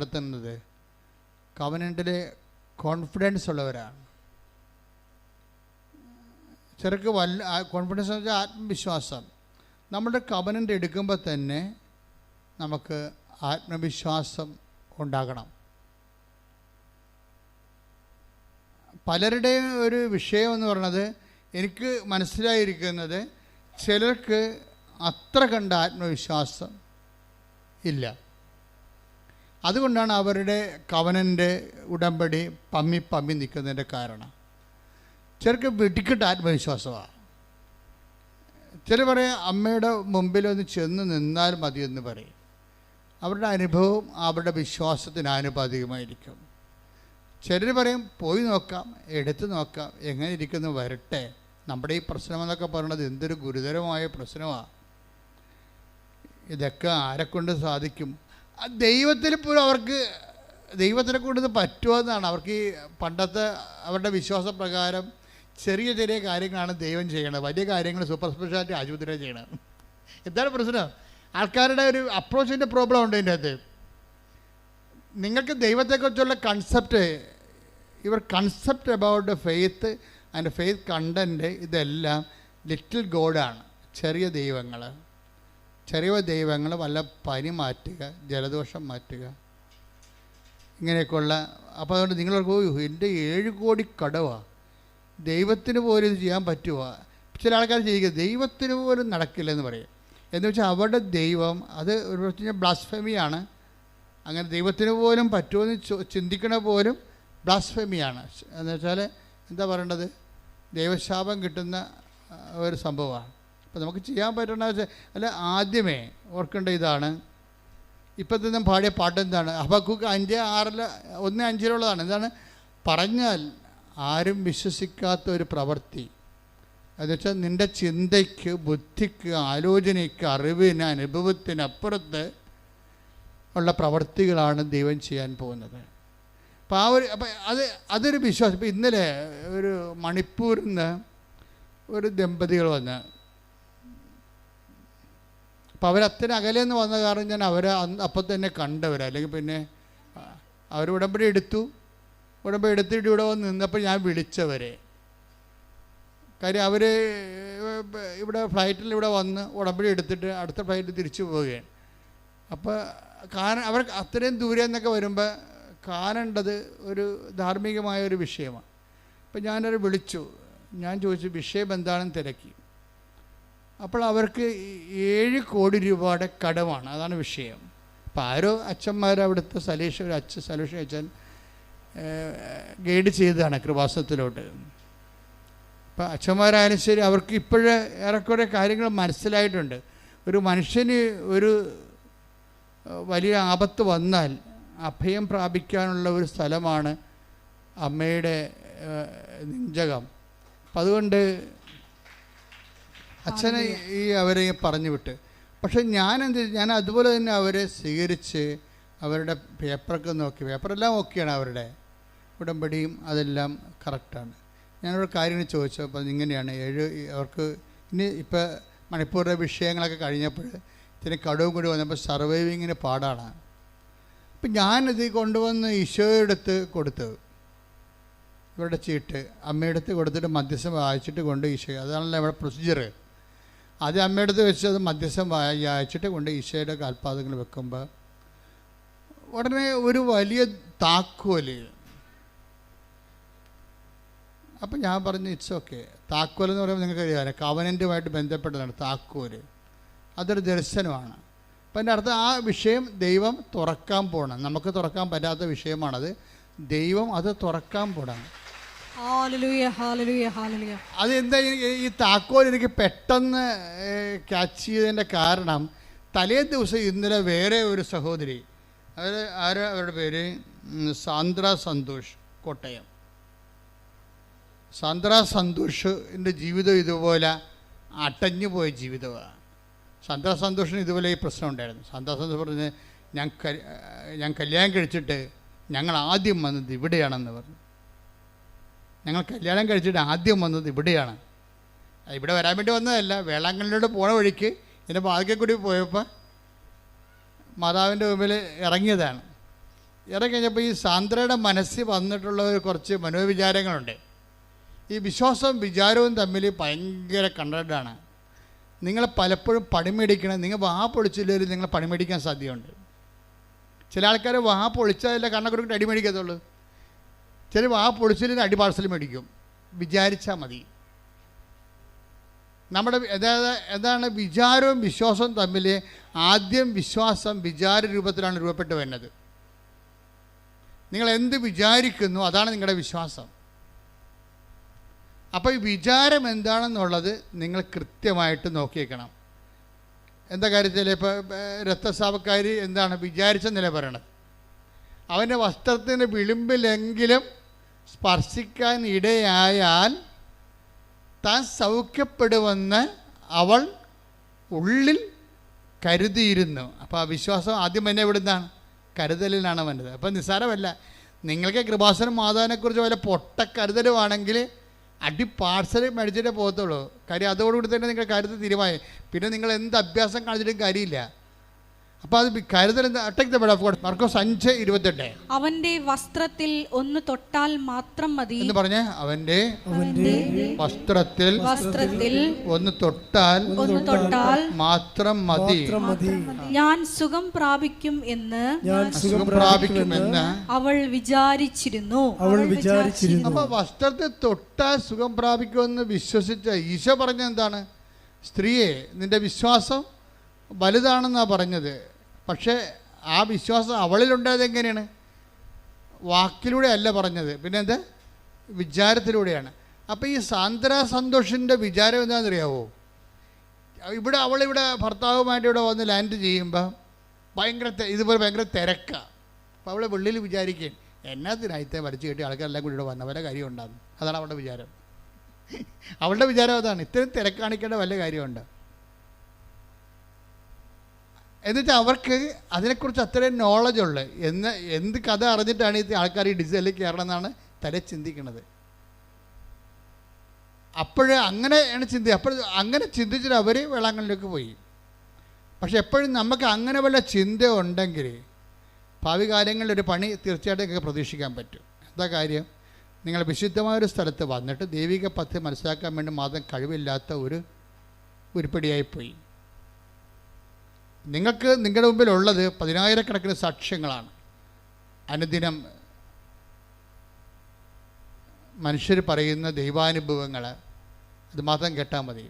നടത്തുന്നത് കവനൻറ്റിൽ കോൺഫിഡൻസ് ഉള്ളവരാണ്. ചിലർക്ക് കോൺഫിഡൻസ് എന്ന് വെച്ചാൽ ആത്മവിശ്വാസം. നമ്മുടെ കവനൻ്റ് എടുക്കുമ്പോൾ തന്നെ നമുക്ക് ആത്മവിശ്വാസം ഉണ്ടാകണം. പലരുടെയും ഒരു വിഷയം എന്ന് പറയുന്നത്, എനിക്ക് മനസ്സിലായിരിക്കുന്നത്, ചിലർക്ക് അത്ര കണ്ട ആത്മവിശ്വാസം ഇല്ല. അതുകൊണ്ടാണ് അവരുടെ കവനൻ്റെ ഉടമ്പടി പമ്മി നിൽക്കുന്നതിൻ്റെ കാരണം. ചിലർക്ക് വെടിക്കെട്ട് ആത്മവിശ്വാസമാണ്. ചിലർ പറയും അമ്മയുടെ മുമ്പിലൊന്ന് ചെന്ന് നിന്നാൽ മതിയെന്ന് പറയും. അവരുടെ അനുഭവം അവരുടെ വിശ്വാസത്തിന് ആനുപാതികമായിരിക്കും. ചിലർ പറയും പോയി നോക്കാം, എടുത്ത് നോക്കാം, എങ്ങനെ ഇരിക്കുന്നു വരട്ടെ. നമ്മുടെ ഈ പ്രശ്നമെന്നൊക്കെ പറയുന്നത് എന്തൊരു ഗുരുതരമായ പ്രശ്നമാണ്. ഇതൊക്കെ ആരെക്കൊണ്ട് സാധിക്കും? ദൈവത്തിൽ പോലും അവർക്ക് ദൈവത്തിനെ കൊണ്ട് ഇത് പറ്റുമെന്നാണ് അവർക്ക്. ഈ പണ്ടത്തെ അവരുടെ വിശ്വാസപ്രകാരം ചെറിയ ചെറിയ കാര്യങ്ങളാണ് ദൈവം ചെയ്യണത്, വലിയ കാര്യങ്ങൾ സൂപ്പർ സ്പെഷ്യാലിറ്റി ആശുപത്രിയാണ് ചെയ്യണത്. എന്താണ് പ്രശ്നം? ആൾക്കാരുടെ ഒരു അപ്രോച്ചിൻ്റെ പ്രോബ്ലം ഉണ്ട് ഇതിൻ്റെ അകത്ത്. നിങ്ങൾക്ക് ദൈവത്തെക്കുറിച്ചുള്ള concept, your concept about faith and faith content, ഇതെല്ലാം ലിറ്റിൽ ഗോഡാണ്. ചെറിയ ദൈവങ്ങൾ വല്ല പനി മാറ്റുക, ജലദോഷം മാറ്റുക, ഇങ്ങനെയൊക്കെയുള്ള. അപ്പോൾ അതുകൊണ്ട് നിങ്ങളൊക്കെ എൻ്റെ 7 കോടി കടവാണ്, ദൈവത്തിന് പോലും ഇത് ചെയ്യാൻ പറ്റുമോ? ചില ആൾക്കാർ ചെയ്യുക, ദൈവത്തിന് പോലും നടക്കില്ലെന്ന് പറയും. എന്ന് വെച്ചാൽ അവരുടെ ദൈവം അത് ഒരു പ്രശ്നം ബ്ലാസ്ഫെമിയാണ്. അങ്ങനെ ദൈവത്തിന് പോലും പറ്റുമെന്ന് ചിന്തിക്കണ പോലും ബ്ലാസ്ഫെമിയാണ്. എന്ന് വെച്ചാൽ എന്താ പറയേണ്ടത്, ദൈവശാപം കിട്ടുന്ന ഒരു സംഭവമാണ്. അപ്പോൾ നമുക്ക് ചെയ്യാൻ പറ്റണമെന്ന് വെച്ചാൽ, അല്ല, ആദ്യമേ ഓർക്കേണ്ട ഇതാണ്. ഇപ്പോഴത്തെ നാം പാടിയ പാട്ട് എന്താണ്? ഹബക്കൂക്ക് 5:6 1:5 എന്താണ്? പറഞ്ഞാൽ ആരും വിശ്വസിക്കാത്ത ഒരു പ്രവൃത്തി. എന്നുവെച്ചാൽ നിൻ്റെ ചിന്തയ്ക്ക്, ബുദ്ധിക്ക്, ആലോചനയ്ക്ക്, അറിവിന്, അനുഭവത്തിനപ്പുറത്ത് ഉള്ള പ്രവൃത്തികളാണ് ദൈവം ചെയ്യാൻ പോകുന്നത്. അപ്പോൾ അതൊരു വിശ്വാസം. ഇപ്പോൾ ഇന്നലെ ഒരു മണിപ്പൂരിൽ നിന്ന് ഒരു ദമ്പതികൾ വന്ന്, അപ്പോൾ അവരത്തിന് അകലെന്ന് വന്ന കാരണം ഞാൻ അവരെ അപ്പം തന്നെ കണ്ടവരാ. അല്ലെങ്കിൽ പിന്നെ അവർ ഉടമ്പടി എടുത്തിട്ട് ഇവിടെ വന്ന് നിന്നപ്പോൾ ഞാൻ വിളിച്ചവരെ. കാര്യം അവർ ഇവിടെ ഫ്ലൈറ്റിൽ ഇവിടെ വന്ന് ഉടമ്പടി എടുത്തിട്ട് അടുത്ത ഫ്ലൈറ്റ് തിരിച്ചു പോവുകയാണ്. അപ്പോൾ അവർ അത്രയും ദൂരെ നിന്നൊക്കെ വരുമ്പോൾ കാണേണ്ടത് ഒരു ധാർമ്മികമായ ഒരു വിഷയമാണ്. അപ്പോൾ ഞാനവരെ വിളിച്ചു, ഞാൻ ചോദിച്ചു വിഷയം എന്താണെന്ന് തിരക്കി. അപ്പോൾ അവർക്ക് 7 കോടി രൂപയുടെ കടമാണ്, അതാണ് വിഷയം. അപ്പോൾ ആരോ അച്ഛന്മാർ അവിടുത്തെ സലീഷ് അച്ഛൻ ഗൈഡ് ചെയ്തതാണ് കൃപാസനത്തിലോട്ട്. അപ്പോൾ അച്ഛന്മാരായാലും ശരി, അവർക്ക് ഇപ്പോഴേ ഏറെക്കുറെ കാര്യങ്ങൾ മനസ്സിലായിട്ടുണ്ട്. ഒരു മനുഷ്യന് ഒരു വലിയ ആപത്ത് വന്നാൽ അഭയം പ്രാപിക്കാനുള്ള ഒരു സ്ഥലമാണ് അമ്മയുടെ നെഞ്ചകം. അപ്പം അതുകൊണ്ട് അച്ഛനെ അവരെ പറഞ്ഞു വിട്ട്. പക്ഷെ ഞാൻ അതുപോലെ തന്നെ അവരെ സ്വീകരിച്ച് അവരുടെ പേപ്പറൊക്കെ നോക്കി. പേപ്പറെല്ലാം ഓക്കെയാണ്, അവരുടെ ഉടമ്പടിയും അതെല്ലാം കറക്റ്റാണ്. ഞാനവരുടെ കാര്യങ്ങൾ ചോദിച്ചപ്പോൾ ഇങ്ങനെയാണ്. അവർക്ക് ഇപ്പോൾ മണിപ്പൂരിലെ വിഷയങ്ങളൊക്കെ കഴിഞ്ഞപ്പോൾ ഇതിന് കടവും കൂടി വന്നപ്പോൾ സർവൈവിങ്ങിന് പാടാണ്. അപ്പം ഞാനിത് കൊണ്ടുവന്ന് ഈശോയുടെ അടുത്ത് കൊടുത്തു, ഇവരുടെ ചീട്ട് അമ്മയുടെ അടുത്ത് കൊടുത്തിട്ട് മധ്യസ്ഥം വായിച്ചിട്ട് കൊണ്ട് ഈശോ, അതാണല്ലോ ഇവിടെ പ്രൊസീജിയർ. ആദ്യം അമ്മയുടെ അടുത്ത് വെച്ച് അത് മധ്യസ്ഥം വായിച്ചിട്ട് കൊണ്ട് ഈശോയുടെ കാൽപാദങ്ങൾ വെക്കുമ്പോൾ ഉടനെ ഒരു വലിയ താക്കോല്. അപ്പം ഞാൻ പറഞ്ഞു ഇറ്റ്സ് ഓക്കെ. താക്കോൽ എന്ന് പറയുമ്പോൾ നിങ്ങൾക്ക് അറിയാമല്ലോ, കവനൻറ്റുമായിട്ട് ബന്ധപ്പെട്ടതാണ് താക്കോല്. അതൊരു ദർശനമാണ്. അപ്പം എൻ്റെ അർത്ഥം ആ വിഷയം ദൈവം തുറക്കാൻ പോകണം. നമുക്ക് തുറക്കാൻ പറ്റാത്ത വിഷയമാണത്. ദൈവം അത് തുറക്കാൻ പോകണം. അതെന്താ ഈ താക്കോൽ എനിക്ക് പെട്ടെന്ന് ക്യാച്ച് ചെയ്തതിൻ്റെ കാരണം, തലേ ദിവസം ഇന്നലെ വേറെ ഒരു സഹോദരി, അവരുടെ പേര് സാന്ദ്ര സന്തോഷ്, കോട്ടയം. സാന്ദ്ര സന്തോഷിൻ്റെ ജീവിതം ഇതുപോലെ അടഞ്ഞു പോയ ജീവിതമാണ്. സാന്ദ്ര സന്തോഷിന് ഇതുപോലെ ഈ പ്രശ്നം ഉണ്ടായിരുന്നു. സാന്ദ്ര സന്തോഷ് പറഞ്ഞ് ഞാൻ കല്യാണം കഴിച്ചിട്ട് ഞങ്ങൾ ആദ്യം വന്നത് ഇവിടെയാണെന്ന് പറഞ്ഞു. ഞങ്ങൾ കല്യാണം കഴിച്ചിട്ട് ആദ്യം വന്നത് ഇവിടെയാണ്. ഇവിടെ വരാൻ വേണ്ടി വന്നതല്ല, വേളാങ്കണ്ണിലോട്ട് പോണ വഴിക്ക് എൻ്റെ ബാധിക്കെ കൂടി പോയപ്പോൾ മാതാവിൻ്റെ മുമ്പിൽ ഇറങ്ങിയതാണ്. ഇറങ്ങിക്കഴിഞ്ഞപ്പോൾ ഈ സാന്ദ്രയുടെ മനസ്സിൽ വന്നിട്ടുള്ള കുറച്ച് മനോവിചാരങ്ങളുണ്ട്. ഈ വിശ്വാസവും വിചാരവും തമ്മിൽ ഭയങ്കര കണ്ടൻ്റാണ്. നിങ്ങൾ പലപ്പോഴും പണിമേടിക്കണം. നിങ്ങൾ വാ പൊളിച്ചില്ലെങ്കിൽ നിങ്ങൾ പണിമേടിക്കാൻ സാധ്യതയുണ്ട്. ചില ആൾക്കാർ വാ പൊളിച്ചാലല്ല കണ്ണക്കുറിട്ട് അടി മേടിക്കത്തുള്ളൂ. ചില വാ പൊളിച്ചില്ലെങ്കിൽ അടി പാഴ്സൽ മേടിക്കും. വിചാരിച്ചാൽ മതി. നമ്മുടെ എന്താണ് വിചാരവും വിശ്വാസവും തമ്മിൽ ആദ്യം വിശ്വാസം വിചാര രൂപത്തിലാണ് രൂപപ്പെട്ട് വരുന്നത്. നിങ്ങൾ എന്ത് വിചാരിക്കുന്നു അതാണ് നിങ്ങളുടെ വിശ്വാസം. അപ്പോൾ ഈ വിചാരം എന്താണെന്നുള്ളത് നിങ്ങൾ കൃത്യമായിട്ട് നോക്കിയേക്കണം. എന്താ കാര്യത്തിൽ ഇപ്പോൾ രക്തസ്രാവക്കാരി എന്താണ് വിചാരിച്ചെന്നല്ലേ പറയണത്? അവൻ്റെ വസ്ത്രത്തിൻ്റെ വിളിമ്പിലെങ്കിലും സ്പർശിക്കാൻ ഇടയായാൽ താൻ സൗഖ്യപ്പെടുമെന്ന് അവൾ ഉള്ളിൽ കരുതിയിരുന്നു. അപ്പോൾ ആ വിശ്വാസം ആദ്യം തന്നെ എവിടുന്നാണ്? കരുതലിനാണ് വന്നത്. അപ്പോൾ നിസ്സാരമല്ല. നിങ്ങൾക്ക് കൃപാസനം മാതാവിനെക്കുറിച്ച് വല്ല പൊട്ട കരുതലുമാണെങ്കിൽ അടി പാഴ്സൽ മേടിച്ചിട്ടേ പോകത്തുള്ളൂ. കാര്യം അതോടുകൂടി തന്നെ നിങ്ങൾ കരുതൽ തീരുമാനം. പിന്നെ നിങ്ങൾ എന്ത് അഭ്യാസം കാണിച്ചിട്ടും കാര്യമില്ല. അപ്പോൾ അത് കരുതൽ മർക്കോസ് 5:28 അവന്റെ വസ്ത്രത്തിൽ ഒന്ന് തൊട്ടാൽ മാത്രം മതി എന്ന് പറഞ്ഞേ. അവന്റെ വസ്ത്രത്തിൽ ഒന്ന് തൊട്ടാൽ മാത്രം മതി, ഞാൻ സുഖം പ്രാപിക്കും എന്ന് അവൾ വിചാരിച്ചിരുന്നു. അപ്പൊ വസ്ത്രത്തിൽ തൊട്ടാൽ സുഖം പ്രാപിക്കുമെന്ന് വിശ്വസിച്ച ഈശോ പറഞ്ഞ എന്താണ്? സ്ത്രീയെ, നിന്റെ വിശ്വാസം വലുതാണെന്നാണ് പറഞ്ഞത്. പക്ഷേ ആ വിശ്വാസം അവളിലുണ്ടായത് എങ്ങനെയാണ്? വാക്കിലൂടെ അല്ല പറഞ്ഞത്, പിന്നെ എന്താ? വിചാരത്തിലൂടെയാണ്. അപ്പോൾ ഈ സാന്ദ്ര സന്തോഷിൻ്റെ വിചാരം എന്താണെന്നറിയാവോ? അവളിവിടെ ഭർത്താവുമായിട്ട് ഇവിടെ വന്ന് ലാൻഡ് ചെയ്യുമ്പോൾ ഇതുപോലെ ഭയങ്കര തിരക്കാണ്. അപ്പോൾ അവളെ വെള്ളിയിൽ വിചാരിക്കുകയും എന്നാത്തിനായിത്തെ വരച്ച് കെട്ടി ആൾക്കാരെല്ലാം കൂടി ഇവിടെ വന്ന വല്ല കാര്യം ഉണ്ടാകും. അതാണ് അവളുടെ വിചാരം. അവളുടെ വിചാരം അതാണ്. ഇത്രയും തിരക്കാണിക്കേണ്ട വല്ല കാര്യമുണ്ട്. എന്നുവെച്ചാൽ അവർക്ക് അതിനെക്കുറിച്ച് അത്രയും നോളജുള്ളു. എന്ത് കഥ അറിഞ്ഞിട്ടാണ് ഈ ആൾക്കാർ ഈ ഡിസൈനിലേക്ക് കയറണം എന്നാണ് തല ചിന്തിക്കുന്നത്. അങ്ങനെയാണ് അങ്ങനെ ചിന്തിച്ചിട്ട് അവർ വേളാങ്കണ്ണിലേക്ക് പോയി. പക്ഷെ എപ്പോഴും നമുക്ക് അങ്ങനെ വല്ല ചിന്ത ഉണ്ടെങ്കിൽ ഭാവി കാലങ്ങളിൽ ഒരു പണി തീർച്ചയായിട്ടും നിങ്ങൾക്ക് പ്രതീക്ഷിക്കാൻ പറ്റും. എന്താ കാര്യം? നിങ്ങൾ വിശുദ്ധമായൊരു സ്ഥലത്ത് വന്നിട്ട് ദൈവിക പദ്ധതി മനസ്സിലാക്കാൻ വേണ്ടി മാത്രം കഴിവില്ലാത്ത ഒരു ഉരുപ്പടിയായിപ്പോയി. നിങ്ങൾക്ക് നിങ്ങളുടെ മുമ്പിലുള്ളത് 10,000-കണക്കിന് സാക്ഷ്യങ്ങളാണ്. അനുദിനം മനുഷ്യർ പറയുന്ന ദൈവാനുഭവങ്ങൾ, അത് മാത്രം കേട്ടാൽ മതി.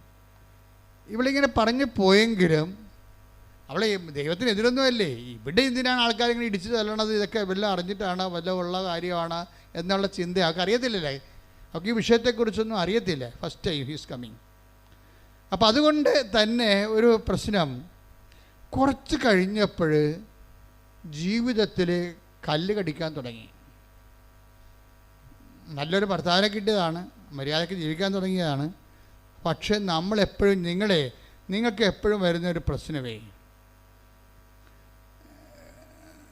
ഇവളിങ്ങനെ പറഞ്ഞു പോയെങ്കിലും അവളെ ദൈവത്തിനെതിരൊന്നുമല്ലേ. ഇവിടെ എന്തിനാണ് ആൾക്കാരിങ്ങനെ ഇടിച്ചു തല്ലണത്? ഇതൊക്കെ വല്ല അറിഞ്ഞിട്ടാണ്, വല്ല ഉള്ള കാര്യമാണ് എന്നുള്ള ചിന്ത അവർക്ക് അറിയത്തില്ലല്ലേ. അവർക്ക് ഈ വിഷയത്തെക്കുറിച്ചൊന്നും അറിയത്തില്ല. First time he's coming. അപ്പോൾ അതുകൊണ്ട് തന്നെ ഒരു പ്രശ്നം കുറച്ച് കഴിഞ്ഞപ്പോൾ ജീവിതത്തിൽ കല്ല് കടിക്കാൻ തുടങ്ങി. നല്ലൊരു ഭർത്താവിനെ കിട്ടിയതാണ്, മര്യാദയ്ക്ക് ജീവിക്കാൻ തുടങ്ങിയതാണ്. പക്ഷെ നമ്മളെപ്പോഴും നിങ്ങൾക്ക് എപ്പോഴും വരുന്നൊരു പ്രശ്നമേ,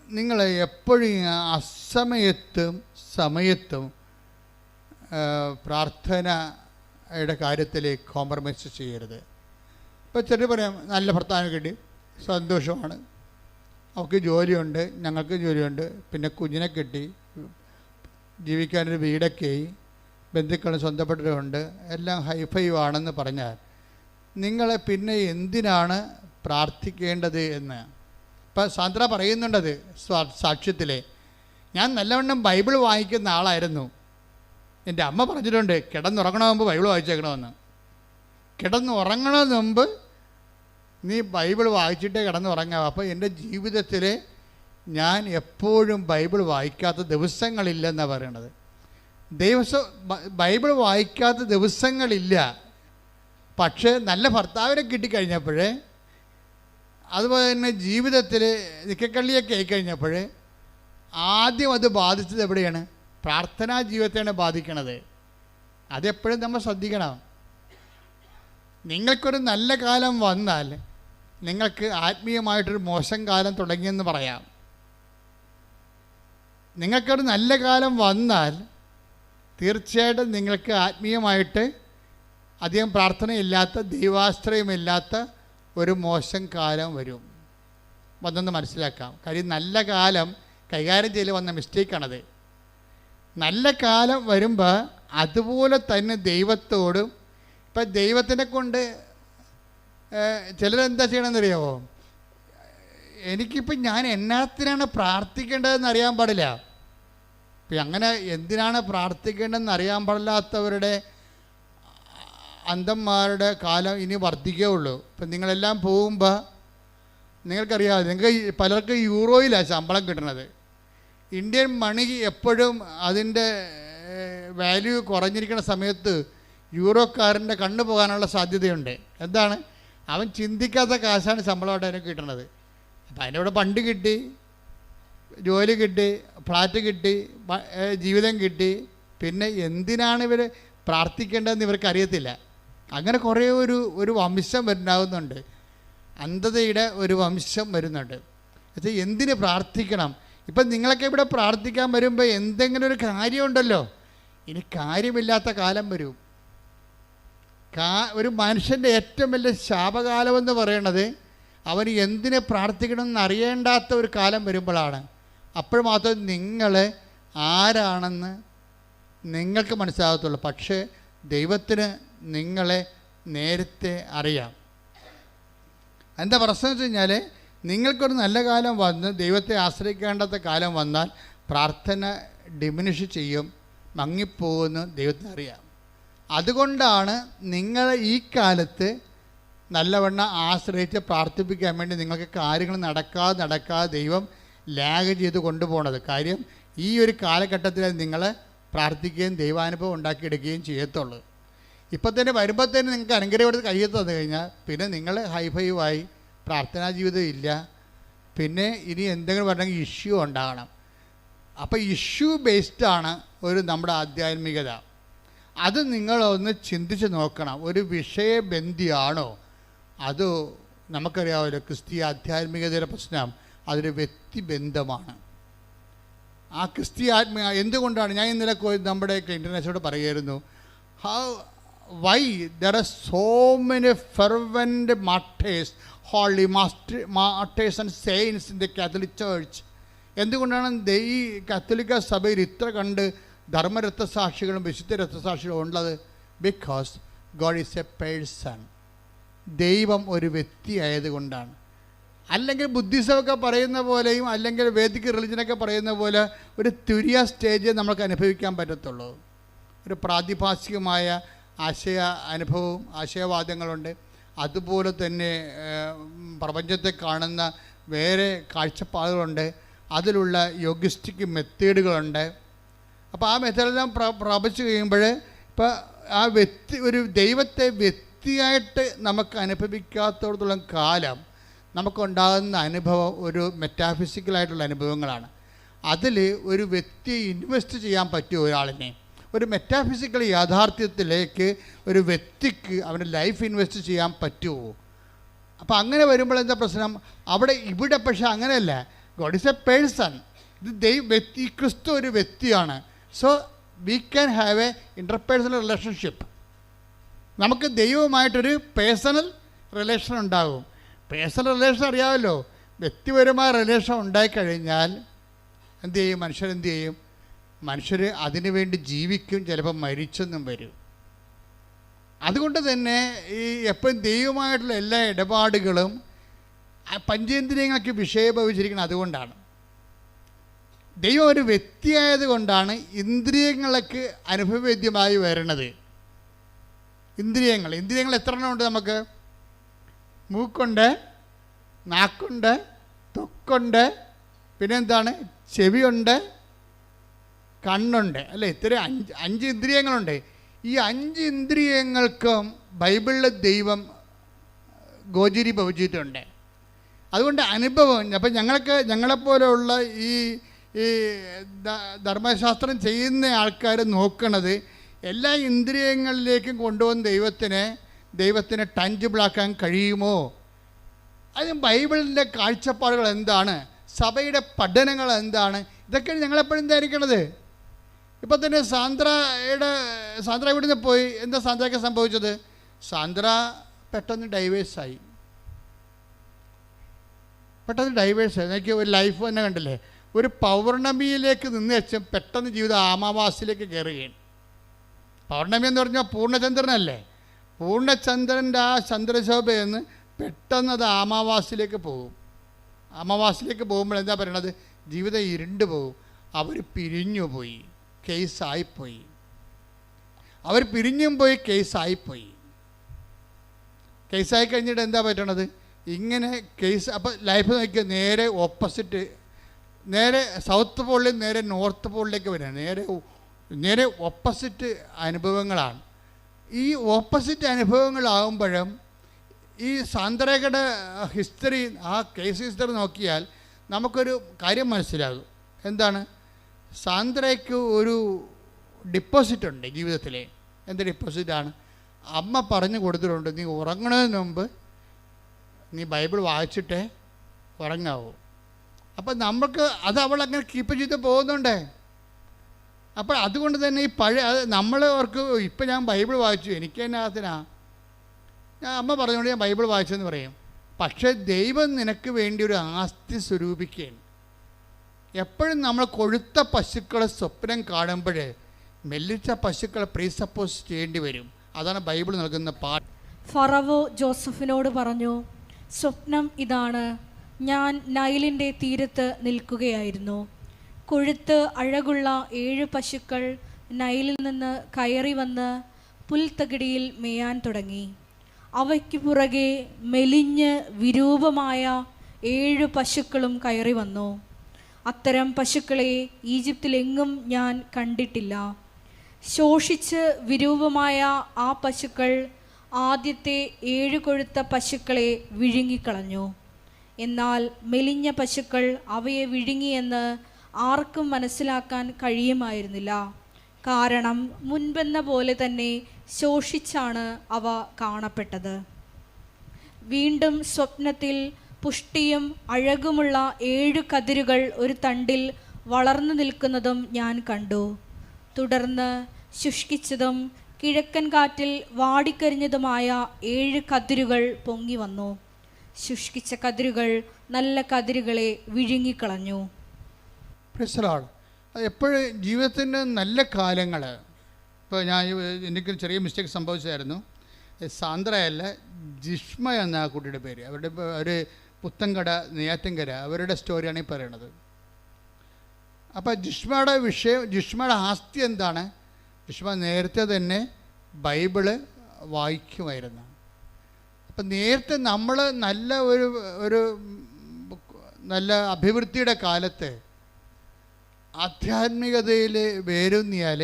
നിങ്ങൾ എപ്പോഴും അസമയത്തും സമയത്തും പ്രാർത്ഥനയുടെ കാര്യത്തിൽ കോംപ്രമൈസ് ചെയ്യരുത്. ഇപ്പോൾ ചെറിയ പറയാം, നല്ല ഭർത്താവിനെ കിട്ടി, സന്തോഷമാണ്, അവൾക്ക് ജോലിയുണ്ട്, ഞങ്ങൾക്ക് ജോലിയുണ്ട്, പിന്നെ കുഞ്ഞിനെ കിട്ടി, ജീവിക്കാനൊരു വീടൊക്കെയായി, ബന്ധുക്കളും സ്വന്തപ്പെട്ടവരുണ്ട്, എല്ലാം ഹൈഫൈവ് ആണെന്ന് പറഞ്ഞാൽ നിങ്ങളെ പിന്നെ എന്തിനാണ് പ്രാർത്ഥിക്കേണ്ടത് എന്ന് ഇപ്പം സാന്ദ്ര പറയുന്നുണ്ടത് സാക്ഷ്യത്തിൽ. ഞാൻ നല്ലവണ്ണം ബൈബിൾ വായിക്കുന്ന ആളായിരുന്നു. എൻ്റെ അമ്മ പറഞ്ഞിട്ടുണ്ട് കിടന്നുറങ്ങണ മുമ്പ് ബൈബിൾ വായിച്ചേക്കണമെന്ന്. കിടന്നുറങ്ങണതിന് മുമ്പ് നീ ബൈബിൾ വായിച്ചിട്ടേ കിടന്നുറങ്ങാം. അപ്പോൾ എൻ്റെ ജീവിതത്തിൽ ഞാൻ എപ്പോഴും ബൈബിൾ വായിക്കാത്ത ദിവസങ്ങളില്ലെന്നാണ് പറയണത്. ബൈബിൾ വായിക്കാത്ത ദിവസങ്ങളില്ല. പക്ഷേ നല്ല ഭർത്താവിനെ കിട്ടിക്കഴിഞ്ഞപ്പോൾ, അതുപോലെ തന്നെ ജീവിതത്തിൽ നിക്കക്കള്ളിയൊക്കെ ആയിക്കഴിഞ്ഞപ്പോൾ ആദ്യം അത് ബാധിച്ചത് എവിടെയാണ്? പ്രാർത്ഥനാ ജീവിതത്തെയാണ് ബാധിക്കണത്. അതെപ്പോഴും നമ്മൾ ശ്രദ്ധിക്കണം. നിങ്ങൾക്കൊരു നല്ല കാലം വന്നാൽ നിങ്ങൾക്ക് ആത്മീയമായിട്ടൊരു മോശം കാലം തുടങ്ങിയെന്ന് പറയാം. നിങ്ങൾക്കൊരു നല്ല കാലം വന്നാൽ തീർച്ചയായിട്ടും നിങ്ങൾക്ക് ആത്മീയമായിട്ട് അധികം പ്രാർത്ഥനയില്ലാത്ത, ദൈവാശ്രയമില്ലാത്ത ഒരു മോശം കാലം വരും. വന്നെന്ന് മനസ്സിലാക്കാം. കാര്യം നല്ല കാലം കൈകാര്യം ചെയ്യൽ വന്ന മിസ്റ്റേക്കാണത്. നല്ല കാലം വരുമ്പോൾ അതുപോലെ തന്നെ ദൈവത്തോടും, ഇപ്പം ദൈവത്തിനെ കൊണ്ട് ചിലരെന്താ ചെയ്യണമെന്നറിയാമോ? എനിക്കിപ്പം ഞാൻ എന്നാത്തിനാണ് പ്രാർത്ഥിക്കേണ്ടതെന്ന് അറിയാൻ പാടില്ല. ഇപ്പം അങ്ങനെ എന്തിനാണ് പ്രാർത്ഥിക്കേണ്ടതെന്ന് അറിയാൻ പാടില്ലാത്തവരുടെ അന്ധന്മാരുടെ കാലം ഇനി വർദ്ധിക്കുകയുള്ളൂ. ഇപ്പം നിങ്ങളെല്ലാം പോകുമ്പോൾ നിങ്ങൾക്കറിയാം, നിങ്ങൾക്ക് പലർക്കും യൂറോയിലാണ് ശമ്പളം കിട്ടുന്നത്. ഇന്ത്യൻ മണി എപ്പോഴും അതിൻ്റെ വാല്യൂ കുറഞ്ഞിരിക്കുന്ന സമയത്ത് യൂറോക്കാരൻ്റെ കണ്ണു പോകാനുള്ള സാധ്യതയുണ്ട്. എന്താണ്? അവൻ ചിന്തിക്കാത്ത കാശാണ് ശമ്പളമായിട്ട് അതിന് കിട്ടുന്നത്. അപ്പം അതിൻ്റെ കൂടെ ഫണ്ട് കിട്ടി, ജോലി കിട്ടി, ഫ്ലാറ്റ് കിട്ടി, ജീവിതം കിട്ടി, പിന്നെ എന്തിനാണ് ഇവർ പ്രാർത്ഥിക്കേണ്ടതെന്ന് ഇവർക്ക് അറിയത്തില്ല. അങ്ങനെ കുറേ ഒരു വംശം ഉണ്ടാകുന്നുണ്ട്, അന്ധതയുടെ ഒരു വംശം വരുന്നുണ്ട്. എന്നുവെച്ചാൽ എന്തിന് പ്രാർത്ഥിക്കണം? ഇപ്പം നിങ്ങളൊക്കെ ഇവിടെ പ്രാർത്ഥിക്കാൻ വരുമ്പോൾ എന്തെങ്കിലും ഒരു കാര്യമുണ്ടല്ലോ. ഇനി കാര്യമില്ലാത്ത കാലം വരും. ഒരു മനുഷ്യൻ്റെ ഏറ്റവും വലിയ ശാപകാലമെന്ന് പറയുന്നത് അവന് എന്തിനെ പ്രാർത്ഥിക്കണമെന്ന് അറിയേണ്ടാത്ത ഒരു കാലം വരുമ്പോഴാണ്. അപ്പോൾ മാത്രം നിങ്ങൾ ആരാണെന്ന് നിങ്ങൾക്ക് മനസ്സിലാകത്തുള്ളൂ. പക്ഷേ ദൈവത്തിന് നിങ്ങളെ നേരത്തെ അറിയാം. എന്താ പ്രശ്നം എന്ന് വെച്ച് കഴിഞ്ഞാൽ, നിങ്ങൾക്കൊരു നല്ല കാലം വന്ന് ദൈവത്തെ ആശ്രയിക്കേണ്ടാത്ത കാലം വന്നാൽ പ്രാർത്ഥന ഡിമിനിഷ് ചെയ്യും, മങ്ങിപ്പോകുമെന്ന് ദൈവത്തിന് അറിയാം. അതുകൊണ്ടാണ് നിങ്ങൾ ഈ കാലത്ത് നല്ലവണ്ണം ആശ്രയിച്ച് പ്രാർത്ഥിപ്പിക്കാൻ വേണ്ടി നിങ്ങൾക്ക് കാര്യങ്ങൾ നടക്കാതെ ദൈവം ലാഗ് ചെയ്ത് കൊണ്ടുപോകണത്. കാര്യം ഈ ഒരു കാലഘട്ടത്തിൽ നിങ്ങൾ പ്രാർത്ഥിക്കുകയും ദൈവാനുഭവം ഉണ്ടാക്കിയെടുക്കുകയും ചെയ്യത്തുള്ളൂ. ഇപ്പം തന്നെ വരുമ്പോൾ തന്നെ നിങ്ങൾക്ക് അനുഗ്രഹം എടുത്ത് കയ്യിൽ തന്നു കഴിഞ്ഞാൽ പിന്നെ നിങ്ങൾ ഹൈഫൈവായി, പ്രാർത്ഥനാ ജീവിതം ഇല്ല. പിന്നെ ഇനി എന്തെങ്കിലും പറഞ്ഞെങ്കിൽ ഇഷ്യൂ ഉണ്ടാകണം. അപ്പോൾ ഇഷ്യൂ ബേസ്ഡാണ് നമ്മുടെ ആധ്യാത്മികത. അത് നിങ്ങളൊന്ന് ചിന്തിച്ച് നോക്കണം. ഒരു വിഷയബന്ധിയാണോ? അത് നമുക്കറിയാമല്ലോ, ക്രിസ്തീയ ആധ്യാത്മികതയുടെ പ്രശ്നം അതൊരു വ്യക്തിബന്ധമാണ്. ആ ക്രിസ്തീയ എന്തുകൊണ്ടാണ് ഞാൻ ഇന്നലെ നമ്മുടെ ഇൻ്റർനാഷണലോട് പറയുമായിരുന്നു, why there are so many fervent martyrs, holy martyrs and saints in the Catholic Church. എന്തുകൊണ്ടാണ് ഈ കത്തോലിക്ക സഭയിൽ ഇത്ര കണ്ട് ധർമ്മരക്തസാക്ഷികളും വിശുദ്ധ രക്തസാക്ഷികളും ഉള്ളത്? Because God is A person. ദൈവം ഒരു വ്യക്തി ആയതുകൊണ്ടാണ്. അല്ലെങ്കിൽ ബുദ്ധിസമൊക്കെ പറയുന്ന പോലെയും അല്ലെങ്കിൽ വേദിക് റിലിജനൊക്കെ പറയുന്ന പോലെ ഒരു തുരിയ സ്റ്റേജ് നമുക്ക് അനുഭവിക്കാൻ പറ്റത്തുള്ളൂ. ഒരു പ്രാതിഭാസികമായ അനുഭവവും ആശയവാദങ്ങളുണ്ട്. അതുപോലെ തന്നെ പ്രപഞ്ചത്തെ കാണുന്ന വേറെ കാഴ്ചപ്പാടുകളുണ്ട്. അതിലുള്ള യോഗിസ്റ്റിക് മെത്തേഡുകളുണ്ട്. അപ്പോൾ ആ മെത്തേഡെല്ലാം പ്രാപിച്ചു കഴിയുമ്പോൾ ഇപ്പോൾ ആ ഒരു ദൈവത്തെ വ്യക്തിയായിട്ട് നമുക്ക് അനുഭവിക്കാത്തോടത്തോളം കാലം നമുക്കുണ്ടാകുന്ന അനുഭവം ഒരു മെറ്റാഫിസിക്കലായിട്ടുള്ള അനുഭവങ്ങളാണ്. അതിൽ ഒരു വ്യക്തിയെ ഇൻവെസ്റ്റ് ചെയ്യാൻ പറ്റുമോ? ഒരാളിനെ ഒരു മെറ്റാഫിസിക്കൽ യാഥാർത്ഥ്യത്തിലേക്ക് ഒരു വ്യക്തിക്ക് അവൻ്റെ ലൈഫ് ഇൻവെസ്റ്റ് ചെയ്യാൻ പറ്റുമോ? അപ്പോൾ അങ്ങനെ വരുമ്പോൾ എന്താ പ്രശ്നം? ഇവിടെ പക്ഷേ അങ്ങനെയല്ല. God is A person. വ്യക്തി, ക്രിസ്തു ഒരു വ്യക്തിയാണ്. So we can have A interpersonal relationship. നമുക്ക് ദൈവവുമായിട്ടൊരു പേഴ്സണൽ റിലേഷൻ ഉണ്ടാകും. പേഴ്സണൽ റിലേഷൻ അറിയാമല്ലോ. വ്യക്തിപരമായ റിലേഷൻ ഉണ്ടായിക്കഴിഞ്ഞാൽ എന്ത് ചെയ്യും? മനുഷ്യർ അതിനു വേണ്ടി ജീവിക്കും, ചിലപ്പോൾ മരിച്ചെന്നും വരും. അതുകൊണ്ട് തന്നെ ഈ എപ്പോഴും ദൈവമായിട്ടുള്ള എല്ലാ ഇടപാടുകളും പഞ്ചേന്ദ്രിയങ്ങൾക്ക് വിഷയഭവിച്ചിരിക്കുന്നത് അതുകൊണ്ടാണ്. ദൈവം ഒരു വ്യക്തിയായത് കൊണ്ടാണ് ഇന്ദ്രിയങ്ങൾക്ക് അനുഭവവേദ്യമായി വരുന്നത്. ഇന്ദ്രിയങ്ങൾ എത്ര എണ്ണം ഉണ്ട് നമുക്ക്? മൂക്കുണ്ട്, നാക്കുണ്ട്, ത്വക്കുണ്ട്, പിന്നെന്താണ്, ചെവിയുണ്ട്, കണ്ണുണ്ട്, അല്ലേ? ഇത്രയും 5 ഇന്ദ്രിയങ്ങളുണ്ട്. ഈ 5 ഇന്ദ്രിയങ്ങൾക്കും ബൈബിളിലെ ദൈവം ഗോചരി ഭവിച്ചിട്ടുണ്ട്. അതുകൊണ്ട് അനുഭവം. അപ്പം ഞങ്ങളെപ്പോലെയുള്ള ഈ ധർമ്മശാസ്ത്രം ചെയ്യുന്ന ആൾക്കാർ നോക്കണത് എല്ലാ ഇന്ദ്രിയങ്ങളിലേക്കും കൊണ്ടുവന്ന് ദൈവത്തിന് ടഞ്ചിബിളാക്കാൻ കഴിയുമോ? അതിന് ബൈബിളിൻ്റെ കാഴ്ചപ്പാടുകൾ എന്താണ്? സഭയുടെ പഠനങ്ങൾ എന്താണ്? ഇതൊക്കെ ഞങ്ങളെപ്പോഴും ധരിക്കണത്. ഇപ്പം തന്നെ സാന്ദ്ര ഇവിടുന്ന് പോയി. എന്താ സാന്ദ്രയ്ക്ക് സംഭവിച്ചത്? സാന്ദ്ര പെട്ടെന്ന് ഡൈവേഴ്സായി. എനിക്ക് ഒരു ലൈഫ് തന്നെ കണ്ടില്ലേ? ഒരു പൗർണമിയിലേക്ക് നിന്ന് വെച്ചും പെട്ടെന്ന് ജീവിതം അമാവാസിയിലേക്ക് കയറുകയാണ്. പൗർണമി എന്ന് പറഞ്ഞാൽ പൂർണ്ണചന്ദ്രനല്ലേ. പൂർണ്ണചന്ദ്രൻ്റെ ആ ചന്ദ്രശോഭയെന്ന് പെട്ടെന്ന് അത് അമാവാസിയിലേക്ക് പോകും. അമാവാസിയിലേക്ക് പോകുമ്പോൾ എന്താ പറയണത്? ജീവിതം ഇരുണ്ടു പോകും. അവർ പിരിഞ്ഞു പോയി, കേസായിപ്പോയി. അവർ പിരിഞ്ഞും പോയി, കേസായിപ്പോയി. കേസായി കഴിഞ്ഞിട്ട് എന്താ പറ്റണത്? ഇങ്ങനെ കേസ്. അപ്പോൾ ലൈഫ് നോക്കിയാൽ നേരെ ഓപ്പോസിറ്റ്, നേരെ സൗത്ത് പോളിൽ നേരെ നോർത്ത് പോളിലേക്ക് വരിക. നേരെ ഓപ്പോസിറ്റ് അനുഭവങ്ങളാണ്. ഈ ഓപ്പോസിറ്റ് അനുഭവങ്ങളാകുമ്പോഴും ഈ സാന്ദ്രയുടെ ഹിസ്റ്ററി, ആ കേസ് ഹിസ്റ്ററി നോക്കിയാൽ നമുക്കൊരു കാര്യം മനസ്സിലാകും. എന്താണ്? സാന്ദ്രയ്ക്ക് ഒരു ഡിപ്പോസിറ്റ് ഉണ്ട് ജീവിതത്തിൽ. എന്ത് ഡിപ്പോസിറ്റാണ്? അമ്മ പറഞ്ഞു കൊടുത്തിട്ടുണ്ട്, നീ ഉറങ്ങുന്നതിന് മുമ്പ് നീ ബൈബിൾ വായിച്ചിട്ടേ ഉറങ്ങാവൂ. അപ്പം നമുക്ക് അത് അവളങ്ങനെ കീപ്പ് ചെയ്ത് പോകുന്നുണ്ടേ. അപ്പോൾ അതുകൊണ്ട് തന്നെ ഈ പഴയ നമ്മൾ അവർക്ക് ഇപ്പം ഞാൻ ബൈബിൾ വായിച്ചു, എനിക്ക് തന്നെ അതിനാ ഞാൻ അമ്മ പറഞ്ഞുകൊണ്ട് ഞാൻ ബൈബിൾ വായിച്ചെന്ന് പറയും. പക്ഷേ ദൈവം നിനക്ക് വേണ്ടി ഒരു ആസ്തി സ്വരൂപിക്കുകയാണ്. എപ്പോഴും നമ്മൾ കൊഴുത്ത പശുക്കളെ സ്വപ്നം കാണുമ്പോൾ മെല്ലിച്ച പശുക്കളെ പ്രീസപ്പോസ് ചെയ്യേണ്ടി വരും. അതാണ് ബൈബിൾ നൽകുന്ന പാഠം. ഫറവോ ജോസഫിനോട് പറഞ്ഞു, സ്വപ്നം ഇതാണ്, ഞാൻ നൈലിൻ്റെ തീരത്ത് നിൽക്കുകയായിരുന്നു. കൊഴുത്ത് അഴകുള്ള 7 പശുക്കൾ നൈലിൽ നിന്ന് കയറി വന്ന് പുൽത്തകിടിയിൽ മേയാൻ തുടങ്ങി. അവയ്ക്ക് പുറകെ മെലിഞ്ഞ് വിരൂപമായ 7 പശുക്കളും കയറി വന്നു. അത്തരം പശുക്കളെ ഈജിപ്തിലെങ്ങും ഞാൻ കണ്ടിട്ടില്ല. ശോഷിച്ച് വിരൂപമായ ആ പശുക്കൾ ആദ്യത്തെ 7 കൊഴുത്ത പശുക്കളെ വിഴുങ്ങിക്കളഞ്ഞു. എന്നാൽ മെലിഞ്ഞ പശുക്കൾ അവയെ വിഴുങ്ങിയെന്ന് ആർക്കും മനസ്സിലാക്കാൻ കഴിയുമായിരുന്നില്ല. കാരണം മുൻപെന്ന പോലെ തന്നെ ശോഷിച്ചാണ് അവ കാണപ്പെട്ടത്. വീണ്ടും സ്വപ്നത്തിൽ പുഷ്ടിയും അഴകുമുള്ള 7 കതിരുകൾ ഒരു തണ്ടിൽ വളർന്നു നിൽക്കുന്നതും ഞാൻ കണ്ടു. തുടർന്ന് ശുഷ്കിച്ചതും കിഴക്കൻ കാറ്റിൽ വാടിക്കരിഞ്ഞതുമായ 7 കതിരുകൾ പൊങ്ങി വന്നു. ശുഷ്കിച്ച കതിരുകൾ നല്ല കതിരുകളെ വിഴുങ്ങിക്കളഞ്ഞു. എപ്പോഴും ജീവിതത്തിൻ്റെ നല്ല കാലങ്ങൾ, ഇപ്പോൾ എനിക്ക് ചെറിയ മിസ്റ്റേക്ക് സംഭവിച്ചായിരുന്നു. സാന്ദ്രയല്ല, ജിഷ്മ എന്ന ആ കുട്ടിയുടെ പേര്. അവരുടെ ഒരു പുത്തൻകട, നെയ്യാറ്റിൻകര, അവരുടെ സ്റ്റോറിയാണ് ഈ പറയണത്. അപ്പോൾ ജിഷ്മയുടെ വിഷയം, ജിഷ്മയുടെ ആസ്തി എന്താണ്? ജിഷ്മ നേരത്തെ തന്നെ ബൈബിള് വായിക്കുമായിരുന്നു. അപ്പം നേരത്തെ നമ്മൾ നല്ല ഒരു നല്ല അഭിവൃദ്ധിയുടെ കാലത്ത് ആധ്യാത്മികതയിൽ വേരൂന്നിയാൽ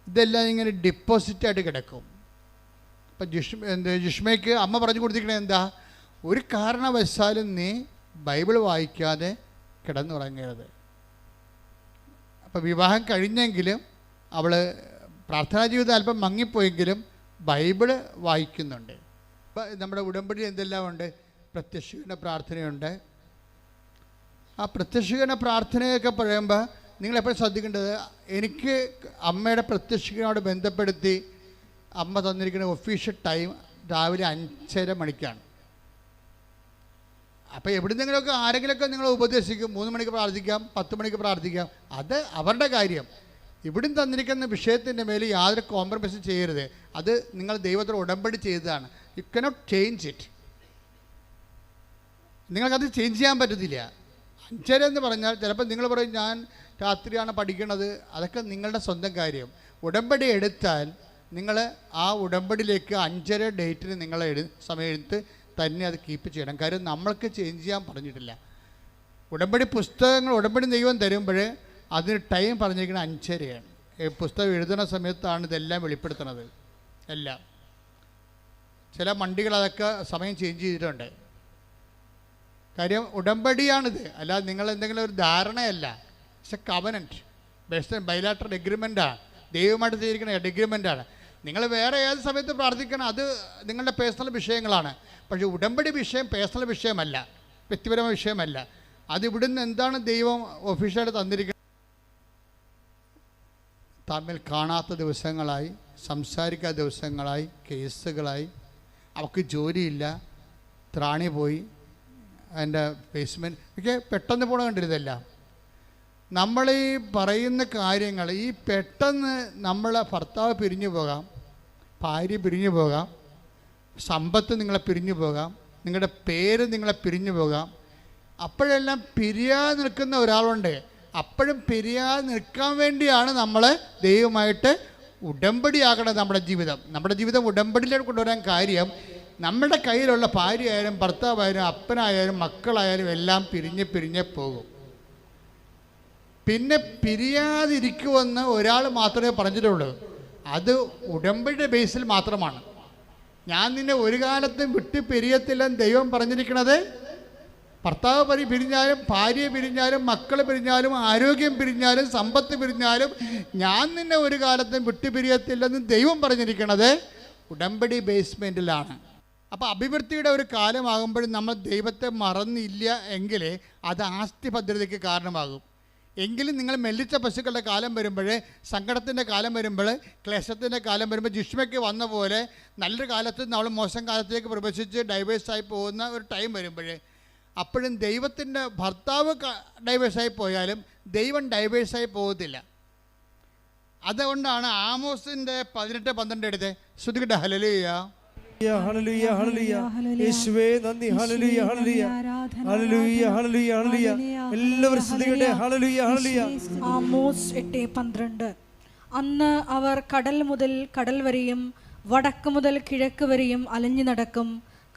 ഇതെല്ലാം ഇങ്ങനെ ഡിപ്പോസിറ്റായിട്ട് കിടക്കും. അപ്പം ജിഷ്മയ്ക്ക് അമ്മ പറഞ്ഞു കൊടുത്തിരിക്കണത് എന്താ? ഒരു കാരണവശാലും നീ ബൈബിൾ വായിക്കാതെ കിടന്നുറങ്ങരുത്. അപ്പം വിവാഹം കഴിഞ്ഞെങ്കിലും അവൾ പ്രാർത്ഥനാ ജീവിതം അല്പം മങ്ങിപ്പോയെങ്കിലും ബൈബിള് വായിക്കുന്നുണ്ട്. ഇപ്പം നമ്മുടെ ഉടമ്പടി എന്തെല്ലാം ഉണ്ട്? പ്രത്യക്ഷീകരണ പ്രാർത്ഥനയുണ്ട്. ആ പ്രത്യക്ഷീകരണ പ്രാർത്ഥനയൊക്കെ പറയുമ്പോൾ നിങ്ങളെപ്പോഴും ശ്രദ്ധിക്കേണ്ടത്, എനിക്ക് അമ്മയുടെ പ്രത്യക്ഷീകരണോട് ബന്ധപ്പെടുത്തി അമ്മ തന്നിരിക്കുന്ന ഒഫീഷ്യൽ ടൈം രാവിലെ 5:30 മണിക്കാണ്. അപ്പോൾ എവിടുന്നെങ്കിലുമൊക്കെ ആരെങ്കിലുമൊക്കെ നിങ്ങൾ ഉപദേശിക്കും, 3 മണിക്ക് പ്രാർത്ഥിക്കാം, 10 മണിക്ക് പ്രാർത്ഥിക്കാം, അത് അവരുടെ കാര്യം. ഇവിടുന്ന് തന്നിരിക്കുന്ന വിഷയത്തിൻ്റെ മേൽ യാതൊരു കോംപ്രമൈസ് ചെയ്യരുത്. അത് നിങ്ങൾ ദൈവത്തോട് ഉടമ്പടി ചെയ്തതാണ്. You cannot change it. നിങ്ങൾക്കത് ചേഞ്ച് ചെയ്യാൻ പറ്റത്തില്ല. 5:30 എന്ന് പറഞ്ഞാൽ ചിലപ്പോൾ നിങ്ങൾ പറയും ഞാൻ രാത്രിയാണ് പഠിക്കണത്. അതൊക്കെ നിങ്ങളുടെ സ്വന്തം കാര്യം. ഉടമ്പടി എടുത്താൽ നിങ്ങൾ ആ ഉടമ്പടിയിലേക്ക് 5:30 ഡേറ്റിന് നിങ്ങൾ സമയത്ത് തന്നെ അത് കീപ്പ് ചെയ്യണം. കാര്യം നമ്മൾക്ക് ചേഞ്ച് ചെയ്യാൻ പറഞ്ഞിട്ടില്ല. ഉടമ്പടി പുസ്തകങ്ങൾ, ഉടമ്പടി ദൈവം തരുമ്പോൾ അതിന് ടൈം പറഞ്ഞിരിക്കുന്നത് 5:30ആണ്. പുസ്തകം എഴുതുന്ന സമയത്താണ് ഇതെല്ലാം വെളിപ്പെടുത്തുന്നത്. എല്ലാം ചില മണ്ടികൾ അതൊക്കെ സമയം ചേഞ്ച് ചെയ്തിട്ടുണ്ട്. കാര്യം ഉടമ്പടിയാണിത്, അല്ലാതെ നിങ്ങൾ എന്തെങ്കിലും ഒരു ധാരണയല്ല. It's a covenant based on bilateral എഗ്രിമെൻ്റാണ്. ദൈവമായിട്ട് ചെയ്തിരിക്കുന്ന എഗ്രിമെൻ്റാണ്. നിങ്ങൾ വേറെ ഏത് സമയത്ത് പ്രാർത്ഥിക്കണം, അത് നിങ്ങളുടെ പേഴ്സണൽ വിഷയങ്ങളാണ്. പക്ഷേ ഉടമ്പടി വിഷയം പേഴ്സണൽ വിഷയമല്ല, വ്യക്തിപരമായ വിഷയമല്ല. അത് ഇവിടുന്ന് എന്താണ് ദൈവം ഒഫീഷ്യലായിട്ട് തന്നിരിക്കുന്നത്? തമ്മിൽ കാണാത്ത ദിവസങ്ങളായി, സംസാരിക്കാത്ത ദിവസങ്ങളായി, കേസുകളായി, അവൾക്ക് ജോലിയില്ല, ത്രാണി പോയി, അതിൻ്റെ ബേസ്മെൻറ്റ് ഒക്കെ പെട്ടെന്ന് പോകണം. കണ്ടിരുന്നല്ല നമ്മൾ ഈ പറയുന്ന കാര്യങ്ങൾ ഈ പെട്ടെന്ന് നമ്മളെ ഭർത്താവ് പിരിഞ്ഞു പോകാം, ഭാര്യ പിരിഞ്ഞു പോകാം, സമ്പത്ത് നിങ്ങളെ പിരിഞ്ഞു പോകാം, നിങ്ങളുടെ പേര് നിങ്ങളെ പിരിഞ്ഞു പോകാം. അപ്പോഴെല്ലാം പിരിയാതെ നിൽക്കുന്ന ഒരാളുണ്ട്. അപ്പോഴും പിരിയാതെ നിൽക്കാൻ വേണ്ടിയാണ് നമ്മൾ ദൈവമായിട്ട് ഉടമ്പടിയാകണം. നമ്മുടെ ജീവിതം ഉടമ്പടിയിലേക്ക് കൊണ്ടുവരാൻ കാര്യം, നമ്മുടെ കയ്യിലുള്ള ഭാര്യയായാലും ഭർത്താവായാലും അപ്പനായാലും മക്കളായാലും എല്ലാം പിരിഞ്ഞ് പോകും. പിന്നെ പിരിയാതിരിക്കുമെന്ന് ഒരാൾ മാത്രമേ പറഞ്ഞിട്ടുള്ളൂ. അത് ഉടമ്പടിയുടെ ബേസിൽ മാത്രമാണ്. ഞാൻ നിന്നെ ഒരു കാലത്തും വിട്ട് പിരിയത്തില്ലെന്ന് ദൈവം പറഞ്ഞിരിക്കണത്. ഭർത്താവ് പിരിഞ്ഞാലും ഭാര്യ പിരിഞ്ഞാലും മക്കൾ പിരിഞ്ഞാലും ആരോഗ്യം പിരിഞ്ഞാലും സമ്പത്ത് പിരിഞ്ഞാലും ഞാൻ നിന്നെ ഒരു കാലത്തും വിട്ട് പിരിയത്തില്ലെന്ന് ദൈവം പറഞ്ഞിരിക്കണത് ഉടമ്പടി ബേസ്മെൻറ്റിലാണ്. അപ്പോൾ അഭിവൃദ്ധിയുടെ ഒരു കാലമാകുമ്പോഴും നമ്മൾ ദൈവത്തെ മറന്നില്ല എങ്കിൽ അത് ആസ്തി ഭദ്രതയ്ക്ക് കാരണമാകും. എങ്കിലും നിങ്ങൾ മെല്ലിച്ച പശുക്കളുടെ കാലം വരുമ്പോൾ, സങ്കടത്തിൻ്റെ കാലം വരുമ്പോൾ, ക്ലേശത്തിൻ്റെ കാലം വരുമ്പോൾ, ജിഷ്മയ്ക്ക് വന്ന പോലെ നല്ലൊരു കാലത്ത് നമ്മൾ മോശം കാലത്തേക്ക് പ്രവേശിച്ച് ഡൈവേഴ്സായി പോകുന്ന ഒരു ടൈം വരുമ്പോൾ, അപ്പോഴും ദൈവത്തിൻ്റെ ഭർത്താവ് ഡൈവേഴ്സായി പോയാലും ദൈവം ഡൈവേഴ്സായി പോകത്തില്ല. അതുകൊണ്ടാണ് ആമോസിൻ്റെ 18:12 എടുത്ത് ശ്രുതികട്ടെ ഹല്ലേലൂയ ഹല്ലേലൂയ ഹല്ലേലൂയ യേശുവേ നന്ദി hallelujah hallelujah hallelujah hallelujah hallelujah എല്ലാവരും ശ്രുതികട്ടെ ഹല്ലേലൂയ ഹല്ലേലൂയ. ആമോസ് 8:12 അന്ന് അവർ കടൽ മുതൽ കടൽ വരെയും വടക്ക് മുതൽ കിഴക്ക് വരെയും അലഞ്ഞു നടക്കും.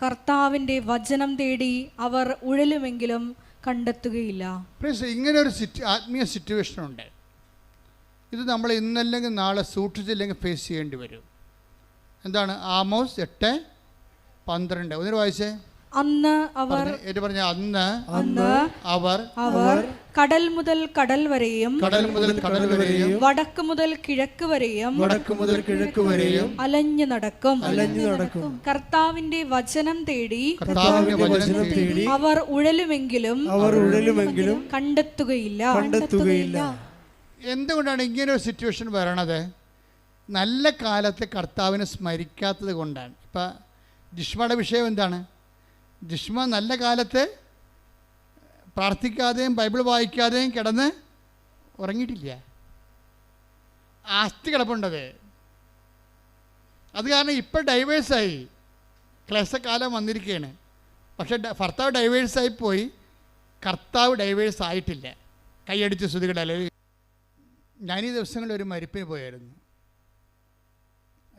കർത്താവിൻ്റെ വചനം തേടി അവർ ഉഴലുമെങ്കിലും കണ്ടെത്തുകയില്ല. ഇങ്ങനെ ഒരു ആത്മീയ സിറ്റുവേഷനുണ്ട്. ഇത് നമ്മൾ ഇന്നല്ലെങ്കിൽ നാളെ സൂക്ഷിച്ചില്ലെങ്കിൽ ഫേസ് ചെയ്യേണ്ടി വരും. എന്താണ്? ആമോസ് 8:12 ഒന്നിന് വായിച്ചേ. അന്ന് അവർ അവർ കടൽ മുതൽ കടൽ വരെയും വടക്ക് മുതൽ കിഴക്ക് വരെയും അലഞ്ഞു നടക്കും. കർത്താവിന്റെ വചനം തേടി അവർ ഉഴലുമെങ്കിലും കണ്ടെത്തുകയില്ല. എന്തുകൊണ്ടാണ് ഇങ്ങനെ ഒരു സിറ്റുവേഷൻ വരണത്? നല്ല കാലത്ത് കർത്താവിനെ സ്മരിക്കാത്തത് കൊണ്ടാണ്. ഇപ്പം ജിഷ്മയുടെ വിഷയം എന്താണ്? ജിഷ്മ നല്ല കാലത്ത് പ്രാർത്ഥിക്കാതെയും ബൈബിൾ വായിക്കാതെയും കിടന്ന് ഉറങ്ങിയിട്ടില്ല. ആസ്തി കിടപ്പുണ്ടത്. അത് കാരണം ഇപ്പം ഡൈവേഴ്സായി, ക്ലേശക്കാലം വന്നിരിക്കുകയാണ്. പക്ഷെ ഭർത്താവ് ഡൈവേഴ്സായി പോയി, കർത്താവ് ഡൈവേഴ്സ് ആയിട്ടില്ല. കൈയടിച്ച് ശ്രുതികടല്ലേ. ഞാനീ ദിവസങ്ങളിൽ ഒരു മരിപ്പിന് പോയായിരുന്നു.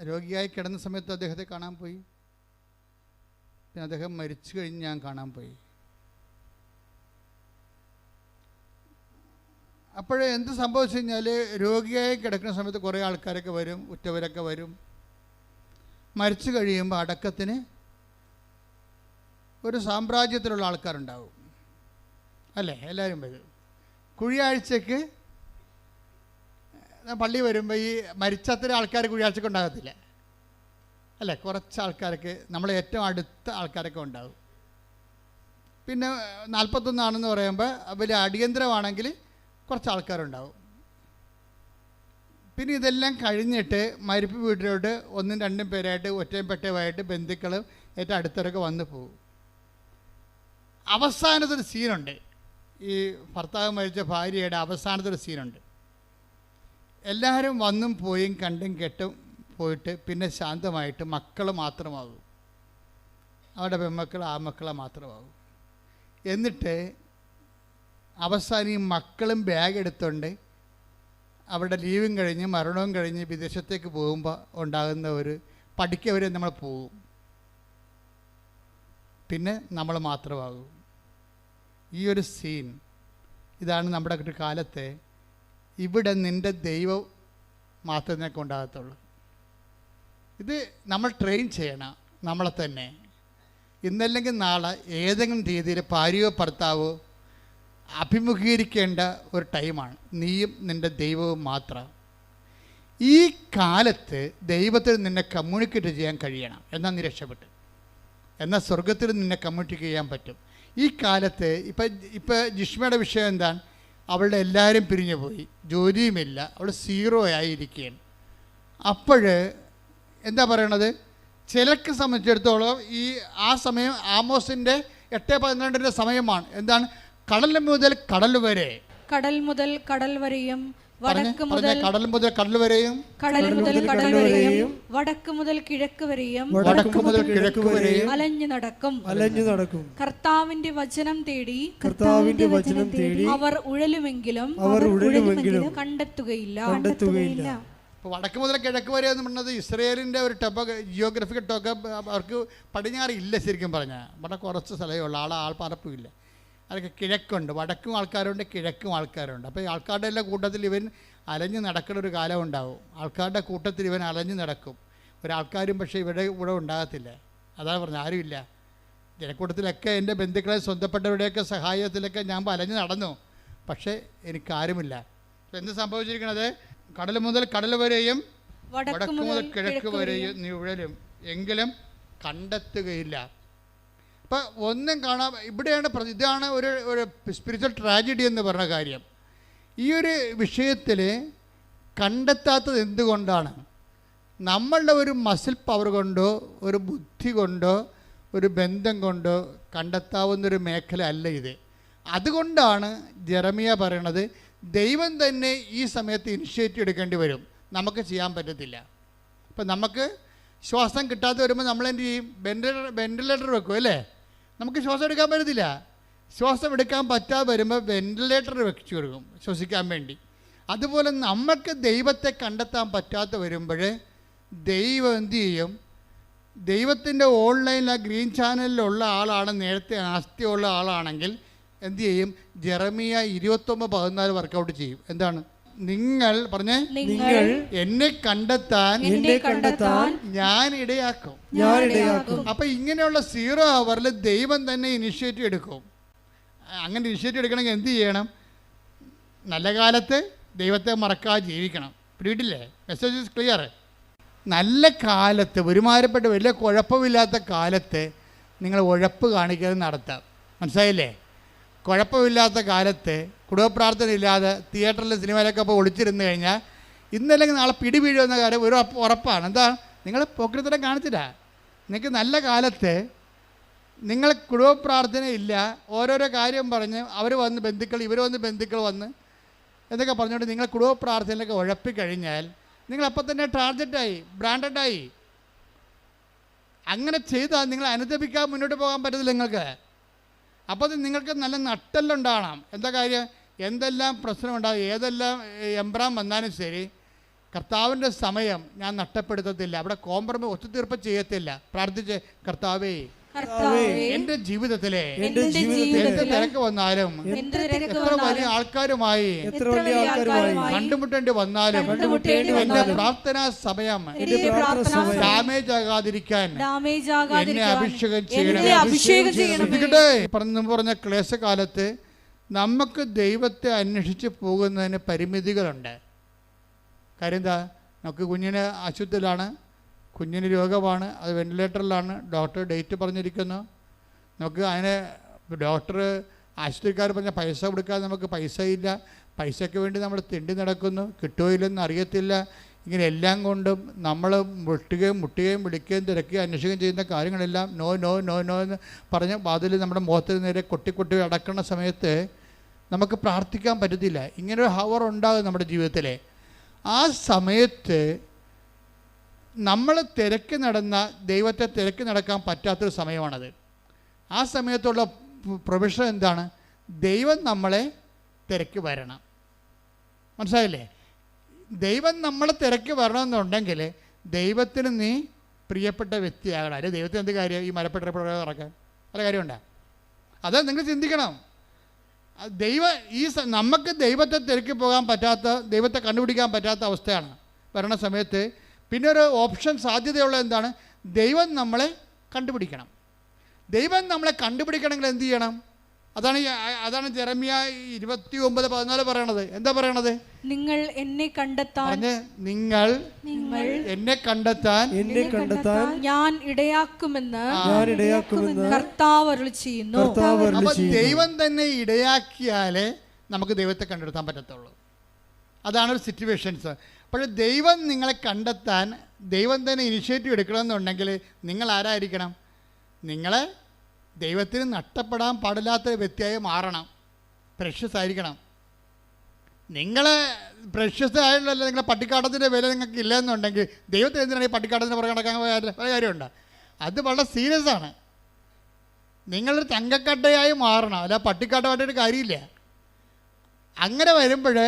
രോഗിയായി കിടന്ന സമയത്ത് അദ്ദേഹത്തെ കാണാൻ പോയി. പിന്നെ അദ്ദേഹം മരിച്ചു കഴിഞ്ഞ് ഞാൻ കാണാൻ പോയി. അപ്പോഴേ എന്ത് സംഭവിച്ചു കഴിഞ്ഞാൽ, രോഗിയായി കിടക്കുന്ന സമയത്ത് കുറേ ആൾക്കാരൊക്കെ വരും, ഉറ്റവരൊക്കെ വരും. മരിച്ചു കഴിയുമ്പോൾ അടക്കത്തിന് ഒരു സാമ്രാജ്യത്തിലുള്ള ആൾക്കാരുണ്ടാവും, അല്ലേ? എല്ലാവരും വരും. കുഴിയാഴ്ചക്ക് പള്ളി വരുമ്പോൾ ഈ മരിച്ചത്ര ആൾക്കാർ കുഴിയാഴ്ചക്ക് ഉണ്ടാകത്തില്ല, അല്ലേ? കുറച്ച് ആൾക്കാർക്ക്, നമ്മളെ ഏറ്റവും അടുത്ത ആൾക്കാരൊക്കെ ഉണ്ടാകും. പിന്നെ 41 പറയുമ്പോൾ വലിയ അടിയന്തരമാണെങ്കിൽ കുറച്ച് ആൾക്കാരുണ്ടാവും. പിന്നെ ഇതെല്ലാം കഴിഞ്ഞിട്ട് മരിപ്പ് വീട്ടിലോട്ട് 1-2 പേരായിട്ട് ഒറ്റയും പെട്ടയുമായിട്ട് ബന്ധുക്കളും ഏറ്റവും അടുത്തവരൊക്കെ വന്നു പോകും. അവസാനത്തൊരു സീനുണ്ട്. ഈ ഭർത്താവ് മരിച്ച ഭാര്യയുടെ അവസാനത്തൊരു സീനുണ്ട്. എല്ലാവരും വന്നും പോയും കണ്ടും കെട്ടും പോയിട്ട് പിന്നെ ശാന്തമായിട്ട് മക്കൾ മാത്രമാകും. അവരുടെ പെൺമക്കൾ ആൺമക്കളെ മാത്രമാകും. എന്നിട്ട് അവസാനം ഈ മക്കളും ബാഗ് എടുത്തുകൊണ്ട് അവരുടെ ലീവും കഴിഞ്ഞ് മരണവും കഴിഞ്ഞ് വിദേശത്തേക്ക് പോകുമ്പോൾ ഉണ്ടാകുന്ന ഒരു പഠിക്കവരെ നമ്മൾ പോകും. പിന്നെ നമ്മൾ മാത്രമാകും. ഈ ഒരു സീൻ ഇതാണ് നമ്മുടെ ഒരു കാലത്തെ. ഇവിടെ നിൻ്റെ ദൈവം മാത്രമേ ഉണ്ടാകത്തുള്ളൂ. ഇത് നമ്മൾ ട്രെയിൻ ചെയ്യണം നമ്മളെ തന്നെ. ഇന്നല്ലെങ്കിൽ നാളെ ഏതെങ്കിലും രീതിയിൽ ഭാര്യയോ ഭർത്താവോ അഭിമുഖീകരിക്കേണ്ട ഒരു ടൈമാണ്. നീയും നിൻ്റെ ദൈവവും മാത്രം. ഈ കാലത്ത് ദൈവത്തിൽ നിന്നെ കമ്മ്യൂണിക്കേറ്റ് ചെയ്യാൻ കഴിയണം. എന്നാൽ നീ രക്ഷപ്പെട്ടു. എന്നാൽ സ്വർഗത്തിൽ നിന്നെ കമ്മ്യൂണിക്കേറ്റ് ചെയ്യാൻ പറ്റും. ഈ കാലത്ത് ഇപ്പം ജിഷ്മയുടെ വിഷയം എന്താണ്? അവളുടെ എല്ലാവരും പിരിഞ്ഞു പോയി, ജോലിയുമില്ല, അവൾ 0 ആയിരിക്കുകയാണ്. അപ്പോൾ എന്താ പറയണത്? ചിലർക്ക് സംബന്ധിച്ചിടത്തോളം ആ സമയം ആമോസിൻ്റെ 8:12 സമയമാണ്. എന്താണ്? കടൽ മുതൽ കടൽ വരെ കടൽ മുതൽ കടൽ വരെയും വടക്ക് മുതൽ കടൽ മുതൽ കടൽ വരെയും കടൽ മുതൽ കടൽ വരെയും വടക്ക് മുതൽ കിഴക്ക് വരെയും വടക്ക് മുതൽ കിഴക്ക് വരെയും അലഞ്ഞു നടക്കും. കർത്താവിന്റെ വചനം തേടി അവർ ഉഴലുമെങ്കിലും കണ്ടെത്തുകയില്ല. ഇപ്പോൾ വടക്ക് മുതൽ കിഴക്ക് വരെ എന്ന് പറഞ്ഞത് ഇസ്രയേലിൻ്റെ ഒരു ജിയോഗ്രഫിക്കൽ ടോക്ക് അവർക്ക് പടിഞ്ഞാറ് ഇല്ല. ശരിക്കും പറഞ്ഞാൽ ഇവിടെ കുറച്ച് സ്ഥലമേ ഉള്ളൂ, ആൾപ്പാർപ്പില്ല. അതൊക്കെ കിഴക്കുണ്ട്, വടക്കും ആൾക്കാരുണ്ട്, കിഴക്കും ആൾക്കാരുണ്ട്. അപ്പോൾ ഈ ആൾക്കാരുടെ എല്ലാ കൂട്ടത്തിൽ ഇവൻ അലഞ്ഞു നടക്കുന്ന ഒരു കാലം ഉണ്ടാവും. ആൾക്കാരുടെ കൂട്ടത്തിൽ ഇവൻ അലഞ്ഞു നടക്കും. ഒരാൾക്കാരും പക്ഷേ ഇവിടെ ഉണ്ടാകത്തില്ല. അതാണ് പറഞ്ഞത്, ആരുമില്ല. ജനക്കൂട്ടത്തിലൊക്കെ എൻ്റെ ബന്ധുക്കളെ സ്വന്തപ്പെട്ടവരുടെയൊക്കെ സഹായത്തിലൊക്കെ ഞാൻ അലഞ്ഞു നടന്നു, പക്ഷേ എനിക്കാരുമില്ല. എന്ത് സംഭവിച്ചിരിക്കണത്? കടൽ മുതൽ കടൽ വരെയും വടക്ക് മുതൽ കിഴക്ക് വരെയും നീ ഉഴലും, എങ്കിലും കണ്ടെത്തുകയില്ല. അപ്പം ഒന്നും കാണാൻ ഇവിടെയാണ് ഇതാണ് ഒരു സ്പിരിച്വൽ ട്രാജഡി എന്ന് പറഞ്ഞ കാര്യം. ഈ ഒരു വിഷയത്തിൽ കണ്ടെത്താത്തത് എന്തുകൊണ്ടാണ്? നമ്മളുടെ ഒരു മസിൽ പവർ കൊണ്ടോ ഒരു ബുദ്ധി കൊണ്ടോ ഒരു ബന്ധം കൊണ്ടോ കണ്ടെത്താവുന്നൊരു മേഖല അല്ല ഇത്. അതുകൊണ്ടാണ് ജെറമിയ പറയണത്, ദൈവം തന്നെ ഈ സമയത്ത് ഇനിഷ്യേറ്റീവ് എടുക്കേണ്ടി വരും, നമുക്ക് ചെയ്യാൻ പറ്റത്തില്ല. ഇപ്പം നമുക്ക് ശ്വാസം കിട്ടാതെ വരുമ്പോൾ നമ്മൾ എന്ത് ചെയ്യും? വെന്റിലേറ്റർ വെക്കും അല്ലേ? നമുക്ക് ശ്വാസം എടുക്കാൻ പറ്റത്തില്ല. ശ്വാസം എടുക്കാൻ പറ്റാതെ വരുമ്പോൾ വെന്റിലേറ്റർ വെച്ച് കൊടുക്കും ശ്വസിക്കാൻ വേണ്ടി. അതുപോലെ നമുക്ക് ദൈവത്തെ കണ്ടെത്താൻ പറ്റാതെ വരുമ്പോൾ ദൈവം എന്തു ചെയ്യും? ദൈവത്തിൻ്റെ ഓൺലൈനിൽ ആ ഗ്രീൻ ചാനലിലുള്ള ആളാണ്, നേരത്തെ ആസ്തിയുള്ള ആളാണെങ്കിൽ എന്തു ചെയ്യും? ജെറമിയ 29:14 വർക്കൗട്ട് ചെയ്യും. എന്താണ്? നിങ്ങൾ പറഞ്ഞേ, നിങ്ങൾ എന്നെ കണ്ടെത്താൻ ഞാൻ ഇടയാക്കും. അപ്പൊ ഇങ്ങനെയുള്ള 0 ഹവറിൽ ദൈവം തന്നെ ഇനിഷ്യേറ്റീവ് എടുക്കും. അങ്ങനെ ഇനിഷ്യേറ്റീവ് എടുക്കണമെങ്കിൽ എന്ത് ചെയ്യണം? നല്ല കാലത്ത് ദൈവത്തെ മറക്കാതെ ജീവിക്കണം. പിടിയിട്ടില്ലേ? Message is clear. നല്ല കാലത്ത്, ഒരുമാരപ്പെട്ട വലിയ കുഴപ്പമില്ലാത്ത കാലത്ത് നിങ്ങൾ ഉഴപ്പ് കാണിക്കാതെ നടത്താം. മനസ്സിലായില്ലേ? കുഴപ്പമില്ലാത്ത കാലത്ത് കുടുംബപ്രാർത്ഥന ഇല്ലാതെ തിയേറ്ററിൽ സിനിമയിലൊക്കെ ഇപ്പോൾ ഒളിച്ചിരുന്ന് കഴിഞ്ഞാൽ ഇന്നല്ലെങ്കിൽ നാളെ പിടി വീഴുമെന്ന കാര്യം ഒരു ഉറപ്പാണ്. എന്താ? നിങ്ങൾ പോക്രിത്തരം കാണിച്ചില്ല. നിങ്ങൾക്ക് നല്ല കാലത്ത് നിങ്ങൾ കുടുംബപ്രാർത്ഥന ഇല്ല, ഓരോരോ കാര്യം പറഞ്ഞ് ഇവർ വന്ന് ബന്ധുക്കൾ വന്ന് എന്നൊക്കെ പറഞ്ഞുകൊണ്ട് നിങ്ങൾ കുടുംബപ്രാർത്ഥനയിലൊക്കെ ഉഴപ്പിക്കഴിഞ്ഞാൽ നിങ്ങളപ്പം തന്നെ ടാർഗറ്റായി, ബ്രാൻഡഡായി. അങ്ങനെ ചെയ്താൽ നിങ്ങൾ അനുദപിക്കാൻ മുന്നോട്ട് പോകാൻ പറ്റത്തില്ല നിങ്ങൾക്ക്. അപ്പോൾ അത് നിങ്ങൾക്ക് നല്ല നട്ടെല്ലാം ഉണ്ടാകണം. എന്താ കാര്യം? എന്തെല്ലാം പ്രശ്നമുണ്ടാകും, ഏതെല്ലാം എംബ്രാം വന്നാലും ശരി, കർത്താവിൻ്റെ സമയം ഞാൻ നഷ്ടപ്പെടുത്തത്തില്ല. അവിടെ കോംപ്രമൈസ് ഒത്തുതീർപ്പ് ചെയ്യത്തില്ല. പ്രാർത്ഥിച്ച്, കർത്താവേ എന്റെ ജീവിതത്തിലെ എന്ത് തിരക്ക് വന്നാലും എത്ര വലിയ ആൾക്കാരുമായി കണ്ടുമുട്ടേണ്ടി വന്നാലും എന്റെ പ്രാർത്ഥനാ സമയം ഡാമേജ് ആകാതിരിക്കാൻ എന്നെ അഭിഷേകം ചെയ്യണം. പറഞ്ഞ ക്ലേശകാലത്ത് നമുക്ക് ദൈവത്തെ അന്വേഷിച്ച് പോകുന്നതിന് പരിമിതികളുണ്ട്. കാര്യം എന്താ? നമുക്ക് കുഞ്ഞിന് ആശുപത്രിയിലാണ്, കുഞ്ഞിന് രോഗമാണ്, അത് വെന്റിലേറ്ററിലാണ്, ഡോക്ടർ ഡേറ്റ് പറഞ്ഞിരിക്കുന്നു. നമുക്ക് അതിന് ഡോക്ടർ ആശുപത്രിക്കാർ പറഞ്ഞ പൈസ കൊടുക്കാതെ നമുക്ക് പൈസ ഇല്ല, പൈസയ്ക്ക് വേണ്ടി നമ്മൾ തിണ്ടി നടക്കുന്നു, കിട്ടുമോ ഇല്ലെന്ന് അറിയത്തില്ല. ഇങ്ങനെ എല്ലാം കൊണ്ടും നമ്മൾ മുട്ടുകയും വിളിക്കുകയും തിരക്കുകയും അന്വേഷിക്കുകയും ചെയ്യുന്ന കാര്യങ്ങളെല്ലാം നോ നോ നോ നോ എന്ന് പറഞ്ഞ് വാതിൽ നമ്മുടെ മുഖത്തിന് നേരെ കൊട്ടി അടക്കുന്ന സമയത്ത് നമുക്ക് പ്രാർത്ഥിക്കാൻ പറ്റത്തില്ല. ഇങ്ങനൊരു ഹവർ ഉണ്ടാകും നമ്മുടെ ജീവിതത്തിൽ. ആ സമയത്ത് നമ്മൾ ദൈവത്തെ തിരക്കി നടക്കാൻ പറ്റാത്തൊരു സമയമാണത്. ആ സമയത്തുള്ള പ്രൊവിഷൻ എന്താണ്? ദൈവം നമ്മളെ തിരക്കി വരണം. മനസ്സിലായില്ലേ? ദൈവം നമ്മളെ തിരക്കി വരണമെന്നുണ്ടെങ്കിൽ ദൈവത്തിന് നീ പ്രിയപ്പെട്ട വ്യക്തിയാകണം. അല്ലെ ദൈവത്തിന് എന്ത് കാര്യം ഈ മരപ്പെട്ട ഇറക്കാൻ? പല കാര്യമുണ്ടോ? അത് നിങ്ങൾ ചിന്തിക്കണം. നമുക്ക് ദൈവത്തെ തിരക്കി പോകാൻ പറ്റാത്ത, ദൈവത്തെ കണ്ടുപിടിക്കാൻ പറ്റാത്ത അവസ്ഥയാണ് വരണ സമയത്ത് പിന്നെ ഒരു ഓപ്ഷൻ സാധ്യതയുള്ള എന്താണ്? ദൈവം നമ്മളെ കണ്ടുപിടിക്കണം. ദൈവം നമ്മളെ കണ്ടുപിടിക്കണമെങ്കിൽ എന്ത് ചെയ്യണം? അതാണ് ജെറമിയ 29:14 പറയണത്. എന്താ പറയണത്? നിങ്ങൾ എന്നെ കണ്ടെത്താൻ ഞാൻ ഇടയാക്കുമെന്ന് കർത്താവ് അരുളി ചെയ്യുന്നു. അപ്പൊ ദൈവം തന്നെ ഇടയാക്കിയാലേ നമുക്ക് ദൈവത്തെ കണ്ടെത്താൻ പറ്റത്തുള്ളൂ. അതാണ് ഒരു സിറ്റുവേഷൻസ്. അപ്പോൾ ദൈവം നിങ്ങളെ കണ്ടെത്താൻ ദൈവം തന്നെ ഇനിഷ്യേറ്റീവ് എടുക്കണമെന്നുണ്ടെങ്കിൽ നിങ്ങൾ ആരായിരിക്കണം? നിങ്ങളെ ദൈവത്തിന് നഷ്ടപ്പെടാൻ പാടില്ലാത്ത വ്യക്തിയായി മാറണം. പ്രഷ്യസ് ആയിരിക്കണം. നിങ്ങൾ പ്രശസ്തമായിട്ടുള്ള നിങ്ങളുടെ പട്ടിക്കാട്ടത്തിൻ്റെ വില നിങ്ങൾക്ക് ഇല്ലെന്നുണ്ടെങ്കിൽ ദൈവത്തിന് എന്തിനാണ് ഈ പട്ടിക്കാട്ടത്തിന് പുറകെ നടക്കാൻ പല കാര്യമുണ്ട്. അത് വളരെ സീരിയസ് ആണ്. നിങ്ങളൊരു തങ്കക്കട്ടയായി മാറണം, അല്ല പട്ടിക്കാട്ടമായിട്ടൊരു കാര്യമില്ല. അങ്ങനെ വരുമ്പോൾ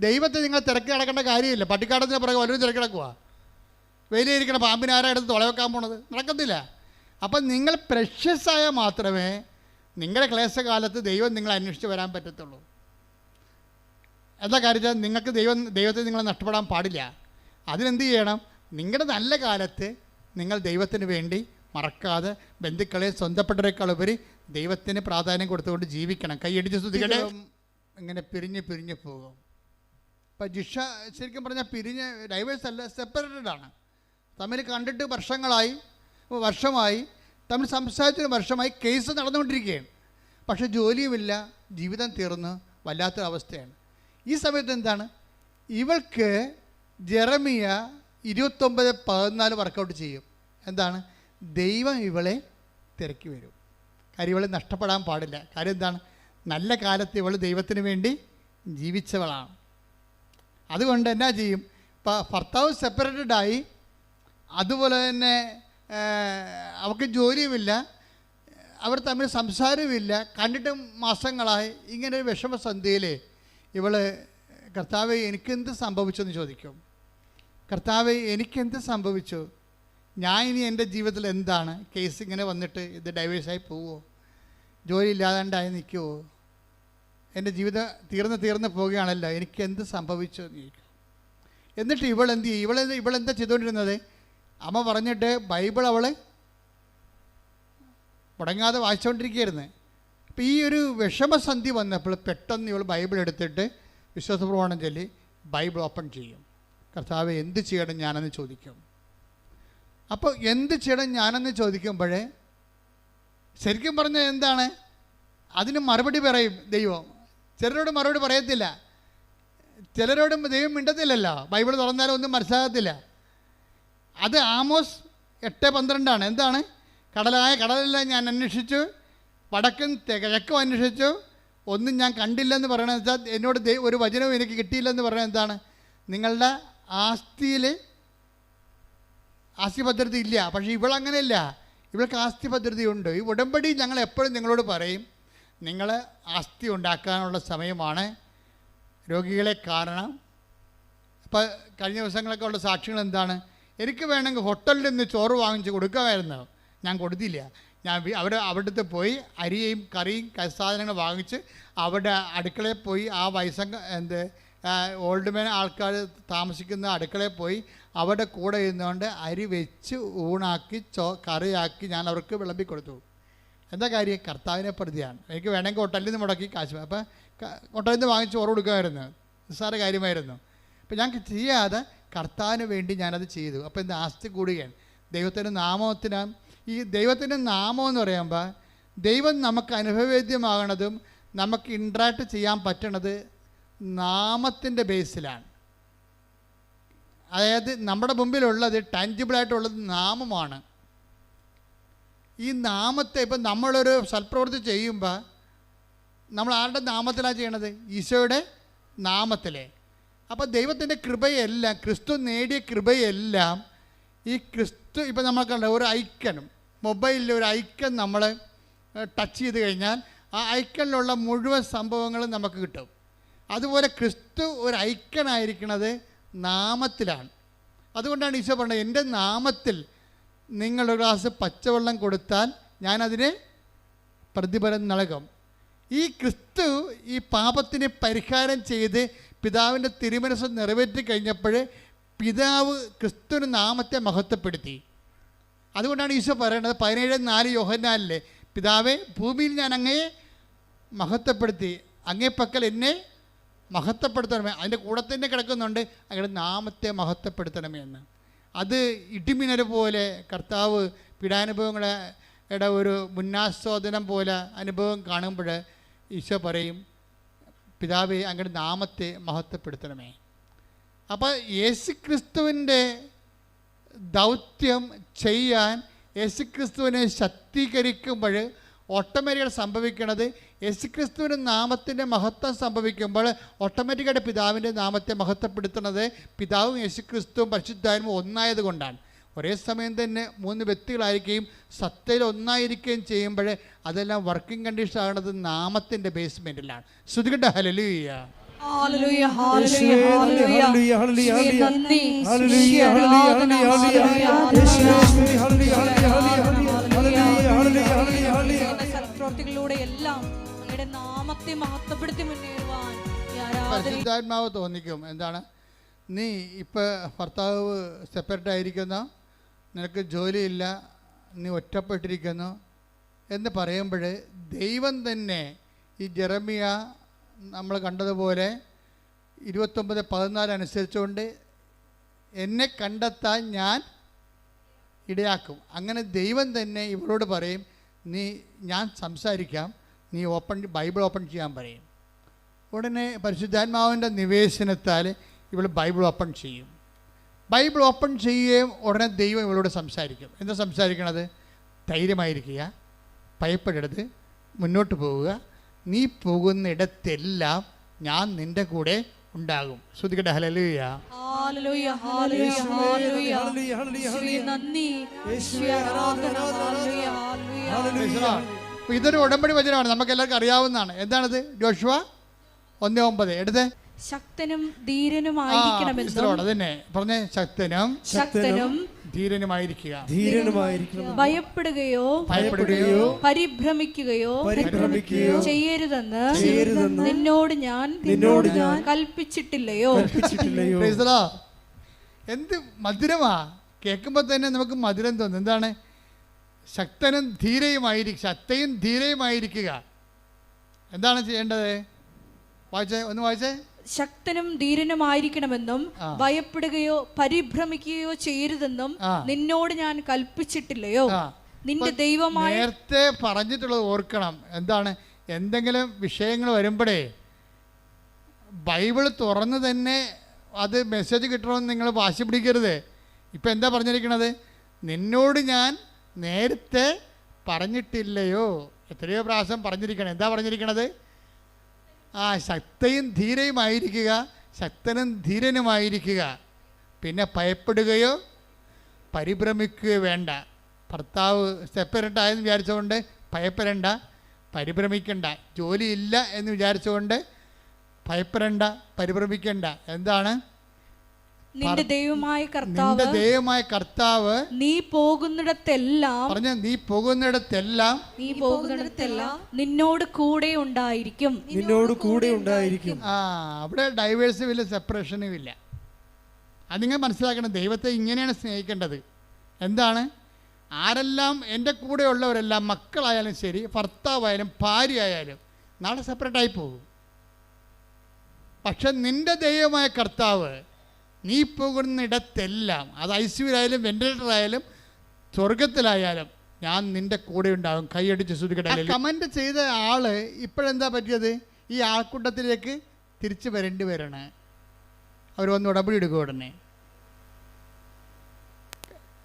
ദൈവത്തെ നിങ്ങൾ തിരക്കി നടക്കേണ്ട കാര്യമില്ല. പട്ടിക്കാട്ടത്തിന് പുറകെ വല്ലതും തിരക്കി നടക്കുക. വെയിലിരിക്കണ പാമ്പിനെ ആരാ എടുത്ത് തുളവെക്കാൻ പോണത്? നടക്കത്തില്ല. അപ്പം നിങ്ങൾ പ്രഷ്യസായാൽ മാത്രമേ നിങ്ങളുടെ ക്ലേശകാലത്ത് ദൈവം നിങ്ങളെ അന്വേഷിച്ച് വരാൻ പറ്റത്തുള്ളൂ. എന്താ കാര്യം? നിങ്ങൾക്ക് ദൈവത്തെ നിങ്ങൾ നഷ്ടപ്പെടാൻ പാടില്ല. അതിനെന്ത് ചെയ്യണം? നിങ്ങളുടെ നല്ല കാലത്ത് നിങ്ങൾ ദൈവത്തിന് വേണ്ടി മറക്കാതെ ബന്ധുക്കളെ സ്വന്തപ്പെട്ടവരെക്കാൾ ഉപരി ദൈവത്തിന് പ്രാധാന്യം കൊടുത്തുകൊണ്ട് ജീവിക്കണം. കൈയടിച്ച് സ്തുതിക്കട്ടെ. ഇങ്ങനെ പിരിഞ്ഞ് പോകും. ഇപ്പം ജിഷ ശരിക്കും പറഞ്ഞാൽ ഡൈവേഴ്സ് അല്ല, സെപ്പറേറ്റഡ് ആണ്. തമ്മിൽ കണ്ടിട്ട് വർഷമായി തമ്മിൽ സംസാരിച്ചൊരു വർഷമായി കേസ് നടന്നുകൊണ്ടിരിക്കുകയാണ്. പക്ഷേ ജോലിയുമില്ല, ജീവിതം തീർന്ന് വല്ലാത്തൊരവസ്ഥയാണ്. ഈ സമയത്ത് എന്താണ്? ഇവൾക്ക് ജെറമിയ 29:14 വർക്കൗട്ട് ചെയ്യും. എന്താണ്? ദൈവം ഇവളെ തിരക്കി വരും. കാര്യം ഇവളെ നഷ്ടപ്പെടാൻ പാടില്ല. കാര്യം എന്താണ്? നല്ല കാലത്ത് ഇവൾ ദൈവത്തിന് വേണ്ടി ജീവിച്ചവളാണ്. അതുകൊണ്ട് എന്നാ ചെയ്യും? ഇപ്പം ഭർത്താവ് സെപ്പറേറ്റഡായി, അതുപോലെ തന്നെ അവർക്ക് ജോലിയുമില്ല, അവർ തമ്മിൽ സംസാരവുമില്ല, കണ്ടിട്ട് മാസങ്ങളായി. ഇങ്ങനെ ഒരു വിഷമസന്ധിയിൽ ഇവൾ കർത്താവേ എനിക്കെന്ത് സംഭവിച്ചെന്ന് ചോദിക്കും. കർത്താവേ എനിക്കെന്ത് സംഭവിച്ചു? ഞാൻ ഇനി എൻ്റെ ജീവിതത്തിൽ എന്താണ്? കേസ് ഇങ്ങനെ വന്നിട്ട് ഇത് ഡൈവേഴ്സായി പോവുമോ? ജോലി ഇല്ലാതാണ്ടായി നിൽക്കുമോ? എൻ്റെ ജീവിതം തീർന്ന് പോവുകയാണല്ലോ, എനിക്കെന്ത് സംഭവിച്ചു എന്ന് ചോദിക്കും. എന്നിട്ട് ഇവളെന്ത് ചെയ്യും? ഇവളെന്താ ചെയ്തുകൊണ്ടിരുന്നത്? അമ്മ പറഞ്ഞിട്ട് ബൈബിൾ അവൾ മുടങ്ങാതെ വായിച്ചുകൊണ്ടിരിക്കുകയായിരുന്നു. അപ്പോൾ ഈ ഒരു വിഷമസന്ധി വന്നപ്പോൾ പെട്ടെന്ന് ഇവൾ ബൈബിൾ എടുത്തിട്ട് വിശ്വാസപ്രമാണം ചൊല്ലി ബൈബിൾ ഓപ്പൺ ചെയ്യും. കർത്താവ് എന്ത് ചെയ്യണം ഞാനെന്ന് ചോദിക്കും. അപ്പോൾ എന്ത് ചെയ്യണം ഞാനെന്ന് ചോദിക്കുമ്പോഴേ ശരിക്കും പറഞ്ഞാൽ എന്താണ്? അതിന് മറുപടി പറയും ദൈവം. ചിലരോട് മറുപടി പറയത്തില്ല, ചിലരോടും ദൈവം മിണ്ടത്തില്ലല്ലോ. ബൈബിൾ തുറന്നാലും ഒന്നും മനസ്സിലാകത്തില്ല. അത് ആമോസ് 8:12 എന്താണ്? കടലെല്ലാം ഞാൻ അന്വേഷിച്ചു, വടക്കും കിഴക്കും അന്വേഷിച്ചു, ഒന്നും ഞാൻ കണ്ടില്ലെന്ന് പറയണത് വെച്ചാൽ എന്നോട് ഒരു വചനവും എനിക്ക് കിട്ടിയില്ലെന്ന് പറയുന്നത് എന്താണ്? നിങ്ങളുടെ ആസ്തി ഭദ്രത ഇല്ല. പക്ഷേ ഇവളങ്ങനെയല്ല, ഇവൾക്ക് ആസ്തി ഭദ്രതയുണ്ട്. ഈ ഉടമ്പടി ഞങ്ങൾ എപ്പോഴും നിങ്ങളോട് പറയും, നിങ്ങൾ ആസ്തി ഉണ്ടാക്കാനുള്ള സമയമാണ്. രോഗികളെ കാണണം. ഇപ്പോൾ കഴിഞ്ഞ ദിവസങ്ങളൊക്കെ ഉള്ള സാക്ഷ്യങ്ങൾ എന്താണ്? എനിക്ക് വേണമെങ്കിൽ ഹോട്ടലിൽ നിന്ന് ചോറ് വാങ്ങിച്ച് കൊടുക്കാമായിരുന്നു, ഞാൻ കൊടുത്തില്ല. ഞാൻ അവിടുത്തെ പോയി അരിയും കറിയും സാധനങ്ങൾ വാങ്ങിച്ച് അവിടെ അടുക്കളയിൽ പോയി ആ ഓൾഡ് മാൻ ആൾക്കാർ താമസിക്കുന്ന അടുക്കളയിൽ പോയി അവിടെ കൂടെ ഇരുന്നുകൊണ്ട് അരി വെച്ച് ഊണാക്കി കറിയാക്കി ഞാൻ അവർക്ക് വിളമ്പി കൊടുത്തു. എന്താ കാര്യം? കർത്താവിനെ പ്രതിയാണ്. എനിക്ക് വേണമെങ്കിൽ ഹോട്ടലിൽ നിന്ന് മുടക്കി കാശ്, അപ്പം ഹോട്ടലിൽ നിന്ന് വാങ്ങിച്ച് ചോറ് കൊടുക്കുമായിരുന്നു, നിസ്സാര കാര്യമായിരുന്നു. അപ്പം ഞാൻ ചെയ്യാതെ കർത്താവിന് വേണ്ടി ഞാനത് ചെയ്തു. അപ്പോൾ എന്താ? ആസ്തി കൂടുകയാണ്. ദൈവത്തിൻ്റെ നാമത്തിനാണ്. ഈ ദൈവത്തിൻ്റെ നാമം എന്ന് പറയുമ്പോൾ ദൈവം നമുക്ക് അനുഭവവേദ്യമാകണതും നമുക്ക് ഇൻട്രാക്ട് ചെയ്യാൻ പറ്റണത് നാമത്തിൻ്റെ ബേസിലാണ്. അതായത് നമ്മുടെ മുമ്പിലുള്ളത് ടാഞ്ചിബിളായിട്ടുള്ളത് നാമമാണ്. ഈ നാമത്തെ ഇപ്പം നമ്മളൊരു സൽപ്രവൃത്തി ചെയ്യുമ്പോൾ നമ്മൾ ആരുടെ നാമത്തിലാണ് ചെയ്യണത്? ഈശോയുടെ നാമത്തിലെ. അപ്പോൾ ദൈവത്തിൻ്റെ കൃപയെല്ലാം, ക്രിസ്തു നേടിയ കൃപയെല്ലാം ഈ ക്രിസ്തു ഇപ്പം നമ്മൾക്കുണ്ട് ഒരു ഐക്കൺ, മൊബൈലിൽ ഒരു ഐക്കൺ നമ്മൾ ടച്ച് ചെയ്ത് കഴിഞ്ഞാൽ ആ ഐക്കണിലുള്ള മുഴുവൻ സംഭവങ്ങളും നമുക്ക് കിട്ടും. അതുപോലെ ക്രിസ്തു ഒരു ഐക്കണായിരിക്കുന്നത് നാമത്തിലാണ്. അതുകൊണ്ടാണ് ഈശോ പറഞ്ഞത്, എൻ്റെ നാമത്തിൽ നിങ്ങളൊരു ഗ്ലാസ് പച്ചവെള്ളം കൊടുത്താൽ ഞാനതിന് പ്രതിഫലം നൽകും. ഈ ക്രിസ്തു ഈ പാപത്തിന് പരിഹാരം ചെയ്ത് പിതാവിൻ്റെ തിരുമനസ്സ് നിറവേറ്റി കഴിഞ്ഞപ്പോൾ പിതാവ് ക്രിസ്തുവിന് നാമത്തെ മഹത്വപ്പെടുത്തി. അതുകൊണ്ടാണ് ഈശോ പറയുന്നത് 17:4 യോഹന്നാനിലെ, പിതാവേ ഭൂമിയിൽ ഞാൻ അങ്ങയെ മഹത്വപ്പെടുത്തി, അങ്ങേ പക്കൽ എന്നെ മഹത്വപ്പെടുത്തണമേ. അതിൻ്റെ കൂടെ തന്നെ കിടക്കുന്നുണ്ട് അങ്ങയുടെ നാമത്തെ മഹത്വപ്പെടുത്തണമേ എന്ന്. അത് ഇടിമിന്നൽ പോലെ കർത്താവ് പീഡാനുഭവങ്ങളുടെ ഒരു മുന്നാസ്വാദനം പോലെ അനുഭവം കാണുമ്പോൾ ഈശോ പറയും, പിതാവേ അങ്ങയുടെ നാമത്തെ മഹത്വപ്പെടുത്തണമേ. അപ്പോൾ യേശുക്രിസ്തുവിൻ്റെ ദൗത്യം ചെയ്യാൻ യേശുക്രിസ്തുവിനെ ശക്തീകരിക്കുമ്പോൾ ഓട്ടോമാറ്റിക്കായിട്ട് സംഭവിക്കുന്നത് യേശുക്രിസ്തുവിൻ്റെ നാമത്തിൻ്റെ മഹത്വം സംഭവിക്കുമ്പോൾ ഓട്ടോമാറ്റിക്കായിട്ട് പിതാവിൻ്റെ നാമത്തെ മഹത്വപ്പെടുത്തുന്നത് പിതാവും യേശുക്രിസ്തുവും പരിശുദ്ധാത്മാവും ഒന്നായത് കൊണ്ടാണ്. ഒരേ സമയം തന്നെ 3 വ്യക്തികളായിരിക്കുകയും സത്തയിൽ ഒന്നായിരിക്കുകയും ചെയ്യുമ്പോൾ അതെല്ലാം വർക്കിംഗ് കണ്ടീഷൻ ആകുന്നത് നാമത്തിൻ്റെ ബേസ്മെൻറ്റിലാണ്. ശ്രുതികട്ട hallelujah. Hallelujah, hallelujah, hallelujah. Hallelujah, hallelujah, യേശുവേ നന്ദി. ഹല്ലേലൂയ, യേശുവേ ആരാധന. Hallelujah, hallelujah, hallelujah, hallelujah, hallelujah, hallelujah, hallelujah. സൽപ്രവൃത്തികളിലൂടെ എല്ലാം അങ്ങയുടെ നാമത്തെ മഹത്വപ്പെടുത്തി മുന്നേറുവാൻ ഈ ആരാധന. പരിശുദ്ധാത്മാവ് തോന്നിക്കും. എന്താണ്? നീ ഇപ്പോൾ ഭർത്താവ് സെപ്പറേറ്റ് ആയിരിക്കുന്നു, നിനക്ക് ജോലിയില്ല, നീ ഒറ്റപ്പെട്ടിരിക്കുന്നു എന്ന് പറയുമ്പോൾ ദൈവം തന്നെ ഈ ജെറമിയ നമ്മൾ കണ്ടതുപോലെ 29:14 അനുസരിച്ചുകൊണ്ട് എന്നെ കണ്ടെത്താൻ ഞാൻ ഇടയാക്കും. അങ്ങനെ ദൈവം തന്നെ ഇവരോട് പറയും, ഞാൻ സംസാരിക്കാം, നീ ബൈബിൾ ഓപ്പൺ ചെയ്യാൻ പറയും. ഉടനെ പരിശുദ്ധാത്മാവിൻ്റെ നിവേശനത്താൽ ഇവൾ ബൈബിൾ ഓപ്പൺ ചെയ്യും. ബൈബിൾ ഓപ്പൺ ചെയ്യുകയും ഉടനെ ദൈവം ഇവളോട് സംസാരിക്കും. എന്താ സംസാരിക്കണത്? ധൈര്യമായിരിക്കുക, ഭയപ്പെടരുത്, മുന്നോട്ട് പോവുക, നീ പോകുന്നിടത്തെല്ലാം ഞാൻ നിൻ്റെ കൂടെ ഉണ്ടാകും. ശ്രുതികട്ടെ ഹല്ലേലൂയ. Hallelujah, hallelujah, hallelujah. യേശുവേ നന്ദി. യേശുവേ ആരാധന. Hallelujah, hallelujah. അപ്പോൾ ഇതൊരു ഉടമ്പടി വചനമാണ്, നമുക്ക് എല്ലാവർക്കും അറിയാവുന്നതാണ്. എന്താണത്? യോശുവ 1:9 എടുത്തേ. ശക്തനും ധീരനുമായിരിക്കണമെന്നും അതന്നെ പറഞ്ഞേ, ശക്തനും ധീരനുമായിരിക്കുക. ഭയപ്പെടുകയോ പരിഭ്രമിക്കുകയോ ചെയ്യരുതെന്ന് നിന്നോട് ഞാൻ കൽപ്പിച്ചിട്ടില്ലയോ? എന്ത് മധുരമാ കേൾക്കുമ്പോൾ തന്നെ നമുക്ക് മധുരം തോന്നും. എന്താണ്? ശക്തനും ധീരയുമായിരിക്കുക. എന്താണ് ചെയ്യേണ്ടത്? ഒന്ന് വായിച്ചേ. ശക്തനും ധീരനുമായിരിക്കണമെന്നും ഭയപ്പെടുകയോ പരിഭ്രമിക്കുകയോ ചെയ്യരുതെന്നും നിന്നോട് ഞാൻ കൽപ്പിച്ചിട്ടില്ലയോ? നിന്റെ ദൈവമായ നേരത്തെ പറഞ്ഞിട്ടുള്ളത് ഓർക്കണം. എന്താണ്? എന്തെങ്കിലും വിഷയങ്ങൾ വരുമ്പോഴേ ബൈബിൾ തുറന്ന് തന്നെ അത് മെസ്സേജ് കിട്ടണമെന്ന് നിങ്ങൾ വാശി പിടിക്കരുത്. ഇപ്പം എന്താ പറഞ്ഞിരിക്കണത്? നിന്നോട് ഞാൻ നേരത്തെ പറഞ്ഞിട്ടില്ലയോ? എത്രയോ പ്രാവശ്യം പറഞ്ഞിരിക്കണം. എന്താ പറഞ്ഞിരിക്കണത്? ശക്തനും ധീരനുമായിരിക്കുക. പിന്നെ ഭയപ്പെടുകയോ പരിഭ്രമിക്കുകയോ വേണ്ട. ഭർത്താവ് സെപ്പറേറ്റ് ആയെന്ന് വിചാരിച്ചുകൊണ്ട് ഭയപ്പെടേണ്ട, പരിഭ്രമിക്കണ്ട. ജോലിയില്ല എന്ന് വിചാരിച്ചുകൊണ്ട് ഭയപ്പെടേണ്ട, പരിഭ്രമിക്കണ്ട. എന്താണ്? നിന്റെ ദൈവമായ കർത്താവ് നീ പോകുന്നിടത്തെല്ലാം നിന്നോട് കൂടെ ഉണ്ടായിരിക്കും. അവിടെ ഡൈവേഴ്സും ഇല്ല, സെപ്പറേഷനും ഇല്ല. അത് നിങ്ങൾ മനസ്സിലാക്കണം. ദൈവത്തെ ഇങ്ങനെയാണ് സ്നേഹിക്കേണ്ടത്. എന്താണ്? ആരെല്ലാം എൻ്റെ കൂടെ ഉള്ളവരെല്ലാം, മക്കളായാലും ശരി, ഭർത്താവായാലും ഭാര്യയായാലും നാളെ സെപ്പറേറ്റായി പോകും. പക്ഷെ നിന്റെ ദൈവമായ കർത്താവ് നീ പോകുന്നിടത്തെല്ലാം, അത് ഐസിയുലായാലും വെന്റിലേറ്ററായാലും സ്വർഗത്തിലായാലും, ഞാൻ നിൻ്റെ കൂടെ ഉണ്ടാകും. കൈയടിച്ച് ശ്രുതികട്ടെ. കമൻറ്റ് ചെയ്ത ആള് ഇപ്പോഴെന്താ പറ്റിയത്? ഈ ആൾക്കൂട്ടത്തിലേക്ക് തിരിച്ചു വരേണ്ടി വരണം. അവർ വന്ന് ഉടമ്പടി എടുക്കുക ഉടനെ.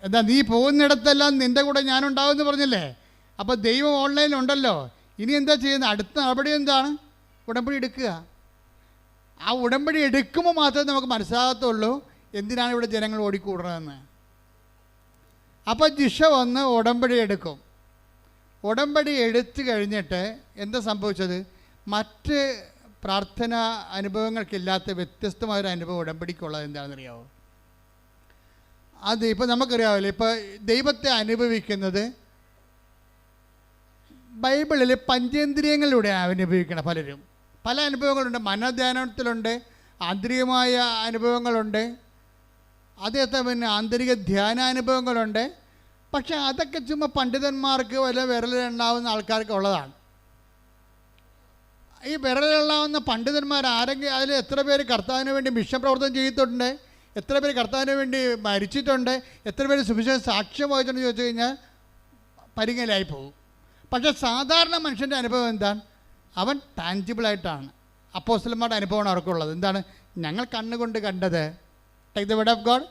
എന്താ? നീ പോകുന്നിടത്തെല്ലാം നിൻ്റെ കൂടെ ഞാനുണ്ടാവും എന്ന് പറഞ്ഞില്ലേ? അപ്പോൾ ദൈവം ഓൺലൈനിലുണ്ടല്ലോ. ഇനി എന്താ ചെയ്യുന്നത്? അടുത്ത നടപടി എന്താണ്? ഉടമ്പടി എടുക്കുക. ആ ഉടമ്പടി എടുക്കുമ്പോൾ മാത്രമേ നമുക്ക് മനസ്സിലാകത്തുള്ളൂ എന്തിനാണ് ഇവിടെ ജനങ്ങൾ ഓടിക്കൂടണമെന്ന്. അപ്പോൾ ജിഷ വന്ന് ഉടമ്പടി എടുക്കും. ഉടമ്പടി എടുത്തു കഴിഞ്ഞിട്ട് എന്താ സംഭവിച്ചത്? മറ്റ് പ്രാർത്ഥന അനുഭവങ്ങൾക്കില്ലാത്ത വ്യത്യസ്തമായൊരു അനുഭവം ഉടമ്പടിക്കുള്ളത് എന്താണെന്നറിയാമോ? അത് ഇപ്പോൾ നമുക്കറിയാമല്ലോ. ഇപ്പോൾ ദൈവത്തെ അനുഭവിക്കുന്നത് ബൈബിളിൽ പഞ്ചേന്ദ്രിയങ്ങളിലൂടെയാണ് അനുഭവിക്കണം. പല അനുഭവങ്ങളുണ്ട്. മനോധ്യാനത്തിലുണ്ട്, ആന്തരികമായ അനുഭവങ്ങളുണ്ട്, അതേത്തെ പിന്നെ ആന്തരിക ധ്യാനാനുഭവങ്ങളുണ്ട്. പക്ഷെ അതൊക്കെ ചുമ്മാ പണ്ഡിതന്മാർക്ക് വല്ല വിരലിലുണ്ടാവുന്ന ആൾക്കാർക്ക് ഉള്ളതാണ്. ഈ വിരലിലുണ്ടാവുന്ന പണ്ഡിതന്മാർ ആരെങ്കിലും അതിൽ എത്ര പേര് കർത്താവിന് വേണ്ടി മിഷൻ പ്രവർത്തനം ചെയ്തിട്ടുണ്ട്, എത്ര പേര് കർത്താവിന് വേണ്ടി മരിച്ചിട്ടുണ്ട്, എത്ര പേര് സുവിശേഷ സാക്ഷ്യം വഹിച്ചിട്ടുണ്ടെന്ന് ചോദിച്ചു കഴിഞ്ഞാൽ പരിങ്ങലായി പോകും. പക്ഷേ സാധാരണ മനുഷ്യൻ്റെ അനുഭവം എന്താണ്? അവൻ ടാഞ്ചിബിളായിട്ടാണ്. അപ്പോസ്തലന്മാരുടെ അനുഭവമാണ് അവർക്കുള്ളത്. എന്താണ്? ഞങ്ങൾ കണ്ണുകൊണ്ട് കണ്ടത്. Take the word of God.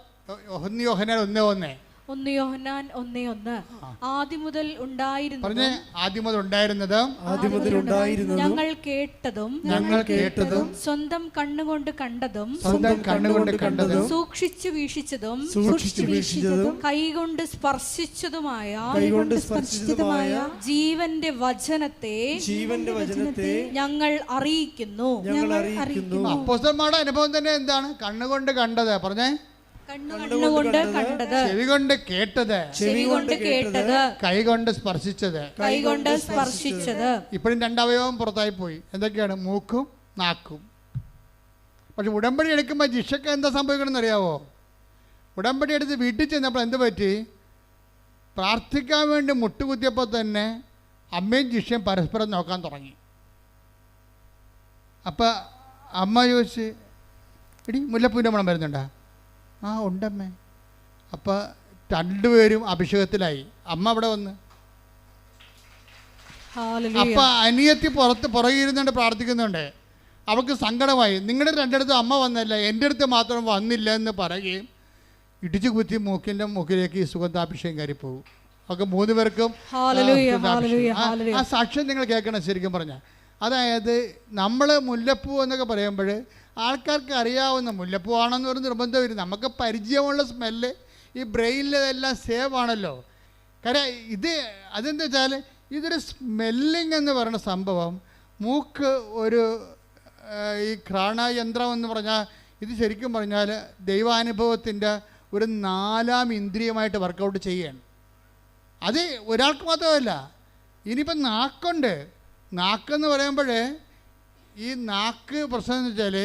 1 യോഹന്നാൻ 1:1. 1 യോഹന്നാൻ 1:1 ആദ്യം മുതൽ പറഞ്ഞേ, ആദ്യം മുതൽ ഉണ്ടായിരുന്നതും ഞങ്ങൾ കേട്ടതും സ്വന്തം കണ്ണുകൊണ്ട് കണ്ടതും സൂക്ഷിച്ചു വീക്ഷിച്ചതും കൈകൊണ്ട് സ്പർശിച്ചതുമായ ജീവന്റെ വചനത്തെ ഞങ്ങൾ അറിയിക്കുന്നു. അപ്പോസ്തലന്മാരുടെ അനുഭവം തന്നെ എന്താണ്? കണ്ണുകൊണ്ട് കണ്ടത്, പറഞ്ഞേ, കണ്ണുകൊണ്ട് കണ്ടത്, ചെവികൊണ്ട് കേട്ടത്, കൈകൊണ്ട് സ്പർശിച്ചത്. ഇപ്പോഴും രണ്ടവയവം പുറത്തായി പോയി. എന്തൊക്കെയാണ്? മൂക്കും നാക്കും. പക്ഷെ ഉടമ്പടി എടുക്കുമ്പോൾ ജിഷക്ക് എന്താ സംഭവിക്കണമെന്ന് അറിയാവോ? ഉടമ്പടി എടുത്ത് വീട്ടിൽ ചെന്നപ്പോൾ എന്ത് പറ്റി? പ്രാർത്ഥിക്കാൻ വേണ്ടി മുട്ടുകുത്തിയപ്പോൾ തന്നെ അമ്മയും ജിഷയും പരസ്പരം നോക്കാൻ തുടങ്ങി. അപ്പം അമ്മ ചോദിച്ച്, എടി മുല്ലപ്പൂവിൻ്റെ മണം വരുന്നുണ്ടോ? ആ ഉണ്ടമ്മേ. അപ്പം രണ്ടുപേരും അഭിഷേകത്തിലായി. അമ്മ അവിടെ വന്ന്, അപ്പം അനിയത്തി പുറകിരുന്നുകൊണ്ട് പ്രാർത്ഥിക്കുന്നുണ്ട്. അവൾക്ക് സങ്കടമായി. നിങ്ങളുടെ രണ്ടിടത്തും അമ്മ വന്നല്ല, എൻ്റെ അടുത്ത് മാത്രം വന്നില്ല എന്ന് പറയുകയും ഇടിച്ചു കുത്തി മൂക്കിലേക്ക് ഈ സുഗന്ധാഭിഷേകം കയറിപ്പോകും. ഒക്കെ 3 പേർക്കും ആ സാക്ഷ്യം നിങ്ങൾ കേൾക്കണം. ശരിക്കും പറഞ്ഞാൽ, അതായത് നമ്മൾ മുല്ലപ്പൂ എന്നൊക്കെ പറയുമ്പോൾ ആൾക്കാർക്ക് അറിയാവുന്ന മുല്ലപ്പൂ ആണെന്ന് പറഞ്ഞ് നിർബന്ധം വരും. നമുക്ക് പരിചയമുള്ള സ്മെല്ല് ഈ ബ്രെയിനിലെല്ലാം സേവ് ആണല്ലോ. കാര്യം അതെന്താ വെച്ചാൽ ഇതൊരു സ്മെല്ലിംഗ് എന്ന് പറയുന്ന സംഭവം. മൂക്ക് ഒരു ഈ ഘ്രാണയന്ത്രം എന്ന് പറഞ്ഞാൽ ഇത് ശരിക്കും പറഞ്ഞാൽ ദൈവാനുഭവത്തിൻ്റെ ഒരു 4ാം ഇന്ദ്രിയമായിട്ട് വർക്കൗട്ട് ചെയ്യുകയാണ്. അത് ഒരാൾക്ക് മാത്രമല്ല. ഇനിയിപ്പം നാക്കെന്ന് പറയുമ്പോൾ ഈ നാക്ക് പ്രശ്നം എന്ന് വെച്ചാൽ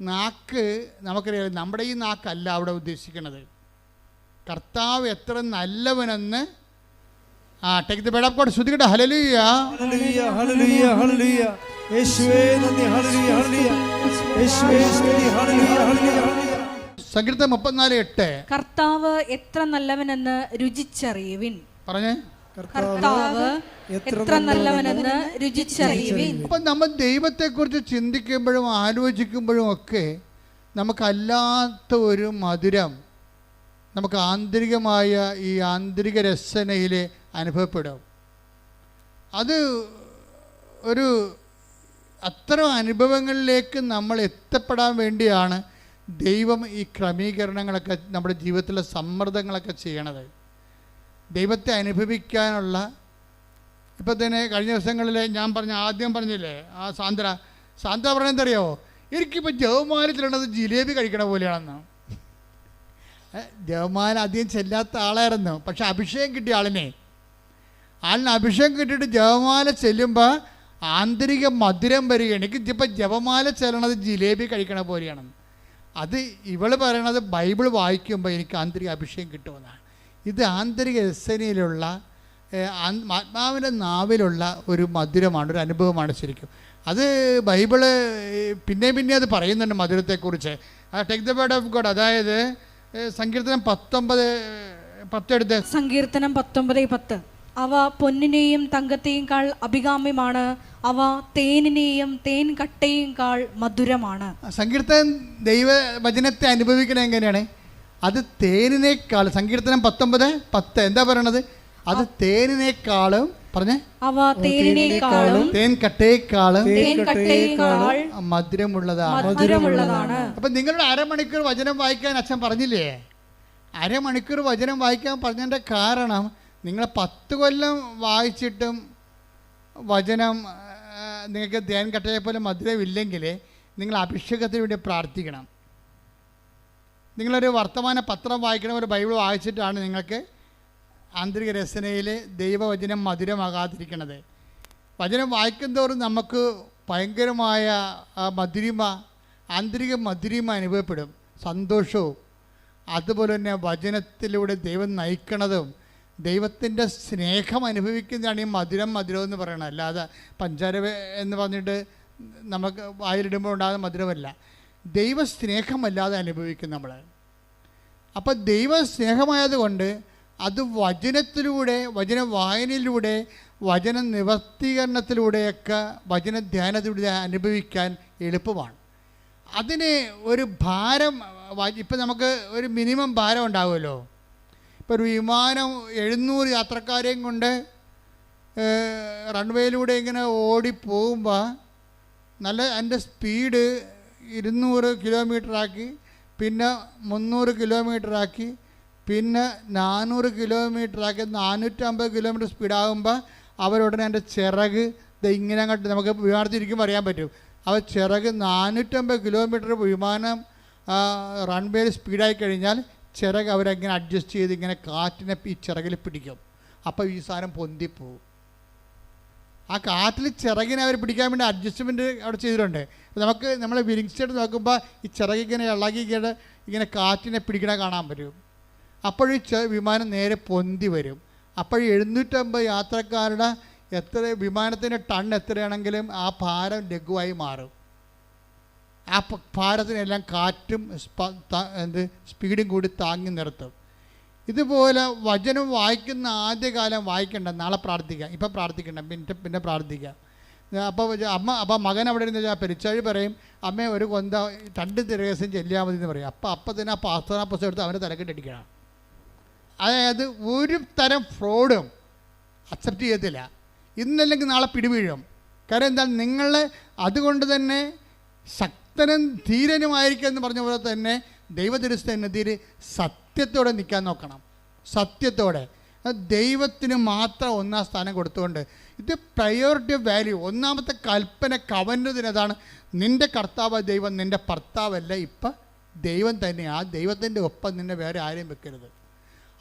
നാക്ക് നമുക്കറിയാം, നമ്മുടെ ഈ നാക്കല്ല അവിടെ ഉദ്ദേശിക്കുന്നത്. കർത്താവ് എത്ര നല്ലവനെന്ന് take the bed of God. ശ്രുതികട്ടെ, ഹല്ലേലൂയ ഹല്ലേലൂയ ഹല്ലേലൂയ ഹല്ലേലൂയ. യേശുവേ നന്ദി, ഹല്ലേലൂയ ഹല്ലേലൂയ. യേശുവേ സ്തുതി, ഹല്ലേലൂയ ഹല്ലേലൂയ ഹല്ലേലൂയ. സങ്കീർത്തനം 34:8 കർത്താവ് എത്ര നല്ലവനെന്ന് രുചിച്ചറിയുവിൻ. പറഞ്ഞേ, കർത്താവ് എത്ര നല്ലവനെന്ന് രുചിച്ചറിയുവിൻ. അപ്പം നമ്മൾ ദൈവത്തെക്കുറിച്ച് ചിന്തിക്കുമ്പോഴും ആലോചിക്കുമ്പോഴും ഒക്കെ നമുക്കല്ലാത്ത ഒരു മധുരം നമുക്ക് ആന്തരികമായ ഈ ആന്തരിക രസനയിൽ അനുഭവപ്പെടും. അത് ഒരു അത്തരം അനുഭവങ്ങളിലേക്ക് നമ്മൾ എത്തപ്പെടാൻ വേണ്ടിയാണ് ദൈവം ഈ ക്രമീകരണങ്ങളൊക്കെ നമ്മുടെ ജീവിതത്തിലെ സമ്മർദ്ദങ്ങളൊക്കെ ചെയ്യണത്. ദൈവത്തെ അനുഭവിക്കാനുള്ള, ഇപ്പം തന്നെ കഴിഞ്ഞ ദിവസങ്ങളിൽ ഞാൻ ആദ്യം പറഞ്ഞില്ലേ, ആ സാന്ദ്ര പറഞ്ഞെന്തറിയാവോ? എനിക്കിപ്പോൾ ജവമാലത്തിലുള്ളത് ജിലേബി കഴിക്കണ പോലെയാണെന്ന്. ജവമാല അധികം ചെല്ലാത്ത ആളായിരുന്നു, പക്ഷെ അഭിഷേകം കിട്ടിയ ആളിനെ അഭിഷേകം കിട്ടിയിട്ട് ജവമാല ചെല്ലുമ്പോൾ ആന്തരിക മധുരം വരികയാണ്. എനിക്കിപ്പോൾ ജപമാല ചെല്ലണത് ജിലേബി കഴിക്കണ പോലെയാണെന്ന്. അത് ഇവൾ പറയണത് ബൈബിൾ വായിക്കുമ്പോൾ എനിക്ക് ആന്തരിക അഭിഷേകം കിട്ടുമെന്നാണ്. ഇത് ആന്തരിക രസനയിലുള്ള ആത്മാവിൻ്റെ നാവിലുള്ള ഒരു മധുരമാണ്, ഒരു അനുഭവമാണ് ശരിക്കും. അത് ബൈബിള് പിന്നെ അത് പറയുന്നുണ്ട് മധുരത്തെക്കുറിച്ച്. Take the word of God. അതായത് സങ്കീർത്തനം 19:10 എടുത്ത്. സങ്കീർത്തനം 19:10 അവ പൊന്നിനെയും തങ്കത്തെയും കാൾ അഭികാമ്യമാണ്, അവ തേനിനെയും തേൻ കട്ടയും കാൾ മധുരമാണ്. സങ്കീർത്തനം ദൈവവചനത്തെ അനുഭവിക്കണത് എങ്ങനെയാണ്? അത് തേനിനേക്കാൾ. സങ്കീർത്തനം 19:10 എന്താ പറയണത്? അത് തേനിനേക്കാളും, പറഞ്ഞേ, അവ തേനിനേക്കാളും തേൻ കട്ടയേക്കാളും മധുരമുള്ളതാണ്. അപ്പൊ നിങ്ങളുടെ അരമണിക്കൂർ വചനം വായിക്കാൻ അച്ഛൻ പറഞ്ഞില്ലേ? അരമണിക്കൂർ വചനം വായിക്കാൻ പറഞ്ഞതിൻ്റെ കാരണം നിങ്ങൾ 10 കൊല്ലം വായിച്ചിട്ടും വചനം നിങ്ങൾക്ക് തേൻ കട്ടയെ പോലെ മധുരമില്ലെങ്കിൽ നിങ്ങൾ അഭിഷേകത്തിന് വേണ്ടി പ്രാർത്ഥിക്കണം. നിങ്ങളൊരു വർത്തമാന പത്രം വായിക്കണം, ഒരു ബൈബിൾ വായിച്ചിട്ടാണ് നിങ്ങൾക്ക് ആന്തരിക രസനയിൽ ദൈവവചനം മധുരമാകാതിരിക്കണത്. വചനം വായിക്കുന്നതോറും നമുക്ക് ഭയങ്കരമായ ആന്തരിക മധുരിമ അനുഭവപ്പെടും, സന്തോഷവും. അതുപോലെ തന്നെ വചനത്തിലൂടെ ദൈവം നയിക്കണതും ദൈവത്തിൻ്റെ സ്നേഹം അനുഭവിക്കുന്നതാണ് ഈ മധുരം എന്ന് പറയണത്. അല്ലാതെ പഞ്ചാര എന്ന് പറഞ്ഞിട്ട് നമുക്ക് വായിലിടുമ്പോൾ ഉണ്ടാകുന്ന മധുരമല്ല, ദൈവസ്നേഹമല്ലാതെ അനുഭവിക്കും നമ്മൾ. അപ്പം ദൈവസ്നേഹമായതുകൊണ്ട് അത് വചനത്തിലൂടെ, വചന വായനയിലൂടെ, വചന നിവർത്തീകരണത്തിലൂടെയൊക്കെ, വചന ധ്യാനത്തിലൂടെ അനുഭവിക്കാൻ എളുപ്പമാണ്. അതിന് ഒരു ഭാരം, ഇപ്പം നമുക്ക് ഒരു മിനിമം ഭാരം ഉണ്ടാവുമല്ലോ. ഇപ്പോൾ ഒരു വിമാനം 700 യാത്രക്കാരെയും കൊണ്ട് റൺവേയിലൂടെ ഇങ്ങനെ ഓടിപ്പോകുമ്പോൾ നല്ല അതിൻ്റെ സ്പീഡ് 200 കിലോമീറ്ററാക്കി, പിന്നെ 300 കിലോമീറ്ററാക്കി, പിന്നെ 400 കിലോമീറ്ററാക്കി, 450 കിലോമീറ്റർ സ്പീഡാകുമ്പോൾ അവരുടനെ എൻ്റെ ചിറക് ഇങ്ങനെ അങ്ങോട്ട് നമുക്ക് വിമാനത്തിരിക്കുമ്പോൾ അറിയാൻ പറ്റും. അവ ചിറക് 450 കിലോമീറ്റർ വിമാനം റൺവേയിൽ സ്പീഡായി കഴിഞ്ഞാൽ ചിറക് അവരങ്ങനെ അഡ്ജസ്റ്റ് ചെയ്ത് ഇങ്ങനെ കാറ്റിനെ ഈ ചിറകിൽ പിടിക്കും. അപ്പോൾ ഈ സാധനം പൊന്തിപ്പോവും. ആ കാറ്റിൽ ചിറകിനെ അവർ പിടിക്കാൻ വേണ്ടി അഡ്ജസ്റ്റ്മെൻറ്റ് അവിടെ ചെയ്തിട്ടുണ്ട്. നമുക്ക് നമ്മൾ വിരിങ്സ്റ്റേഡ് നോക്കുമ്പോൾ ഈ ചിറകിങ്ങനെ ഇളകി ഇങ്ങനെ കാറ്റിനെ പിടിക്കണ കാണാൻ പറ്റും. അപ്പോഴീ വിമാനം നേരെ പൊന്തി വരും. അപ്പോൾ 750 യാത്രക്കാരുടെ വിമാനത്തിൻ്റെ ടൺ എത്രയാണെങ്കിലും ആ ഭാരം ലഘുവായി മാറും. ആ ഭാരത്തിനെല്ലാം കാറ്റും സ്പീഡും കൂടി താങ്ങി നിർത്തും. ഇതുപോലെ വചനം വായിക്കുന്ന ആദ്യകാലം വായിക്കണ്ട, നാളെ പ്രാർത്ഥിക്കാം, ഇപ്പം പ്രാർത്ഥിക്കണ്ട, പിന്നെ പ്രാർത്ഥിക്കാം. അപ്പോൾ മകൻ അവിടെ ഇരുന്ന് പെരിച്ചാഴി പറയും, അമ്മേ ഒരു കൊന്ത 2 ദിവസം ചെല്ലിയാൽ മതി എന്ന് പറയും. അപ്പം തന്നെ ആ പാസ്തോന പുസ്തകം എടുത്ത് അവൻ്റെ തലക്കെട്ടടിക്കണം. അതായത് ഒരു തരം ഫ്രോഡും അക്സെപ്റ്റ് ചെയ്യത്തില്ല. ഇന്നല്ലെങ്കിൽ നാളെ പിടിവീഴും. കാരണം എന്താണ്, നിങ്ങൾ അതുകൊണ്ട് തന്നെ ശക്തനും ധീരനുമായിരിക്കുക എന്ന് പറഞ്ഞ പോലെ തന്നെ ദൈവദൃഷ്ടിനെതിരെ സത്യത്തോടെ നിൽക്കാൻ നോക്കണം. സത്യത്തോടെ ദൈവത്തിന് മാത്രം 1-ാം സ്ഥാനം കൊടുത്തുകൊണ്ട് ഇത് പ്രയോറിറ്റി ഓഫ് വാല്യൂ. ഒന്നാമത്തെ കൽപ്പന കവന്നതിനതാണ്, നിൻ്റെ കർത്താവ് ദൈവം, നിൻ്റെ ഭർത്താവല്ല, ഇപ്പം ദൈവം തന്നെയാണ്. ആ ദൈവത്തിൻ്റെ ഒപ്പം നിന്നെ വേറെ ആരെയും വെക്കരുത്.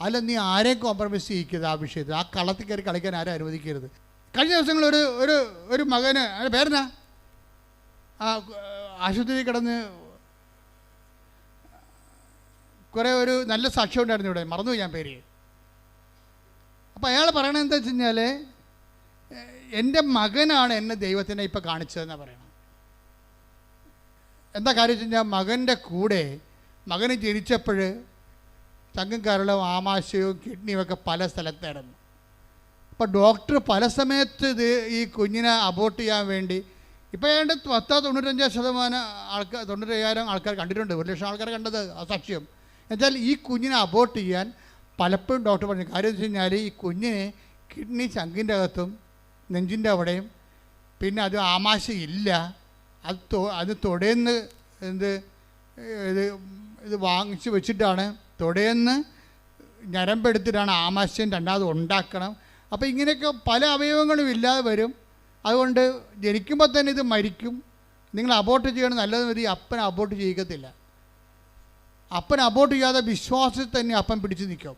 അല്ല, നീ ആരെയും കോംപ്രമൈസ് ചെയ്യിക്കരുത്. ആ വിഷയത്തിൽ ആ കള്ളത്തിൽ കയറി കളിക്കാൻ ആരും അനുവദിക്കരുത്. കഴിഞ്ഞ ദിവസങ്ങളിൽ ഒരു മകന്, പേരെന്നാ, ആശുപത്രിയിൽ കിടന്ന് കുറേ ഒരു നല്ല സാക്ഷ്യം ഉണ്ടായിരുന്നു ഇവിടെ, മറന്നുപോയി ഞാൻ പേര്. അപ്പോൾ അയാൾ പറയണത് എന്താ വെച്ച് കഴിഞ്ഞാൽ, എൻ്റെ മകനാണ് എന്നെ ദൈവത്തിനെ ഇപ്പോൾ കാണിച്ചതെന്നാണ് പറയണം. എന്താ കാര്യം വെച്ച് കഴിഞ്ഞാൽ, മകൻ്റെ കൂടെ മകന് ജനിച്ചപ്പോൾ ചങ്കും കരളും ആമാശയവും കിഡ്നിയും ഒക്കെ പല സ്ഥലത്തായിരുന്നു. അപ്പോൾ ഡോക്ടർ പല സമയത്ത് ഈ കുഞ്ഞിനെ അബോർട്ട് ചെയ്യാൻ വേണ്ടി, ഇപ്പോൾ ഏതാണ്ട് 95% ആൾക്കാർ, 95,000 ആൾക്കാർ കണ്ടിട്ടുണ്ട്. 1,00,000 ആൾക്കാർ കണ്ടത് ആ സാക്ഷ്യം. എന്നുവെച്ചാൽ ഈ കുഞ്ഞിനെ അബോർട്ട് ചെയ്യാൻ പലപ്പോഴും ഡോക്ടർ പറഞ്ഞു. കാര്യം വെച്ച് കഴിഞ്ഞാൽ ഈ കുഞ്ഞിന് കിഡ്നി ചങ്കിൻ്റെ അകത്തും നെഞ്ചിൻ്റെ അവിടെയും, പിന്നെ അത് ആമാശയം ഇല്ല, അത് തൊടേന്ന് ഇത് വാങ്ങിച്ച് വെച്ചിട്ടാണ്, തൊടേന്ന് ഞരമ്പെടുത്തിട്ടാണ് ആമാശയം രണ്ടാമത് ഉണ്ടാക്കണം. അപ്പോൾ ഇങ്ങനെയൊക്കെ പല അവയവങ്ങളും ഇല്ലാതെ വരും. അതുകൊണ്ട് ജനിക്കുമ്പോൾ തന്നെ ഇത് മരിക്കും. നിങ്ങൾ അബോർട്ട് ചെയ്യണം, നല്ലത് മതി. അപ്പൻ അബോർട്ട് ചെയ്യിക്കത്തില്ല. അപ്പൻ അബോർട്ട് ചെയ്യാതെ വിശ്വാസത്തിൽ തന്നെ അപ്പൻ പിടിച്ച് നിൽക്കും.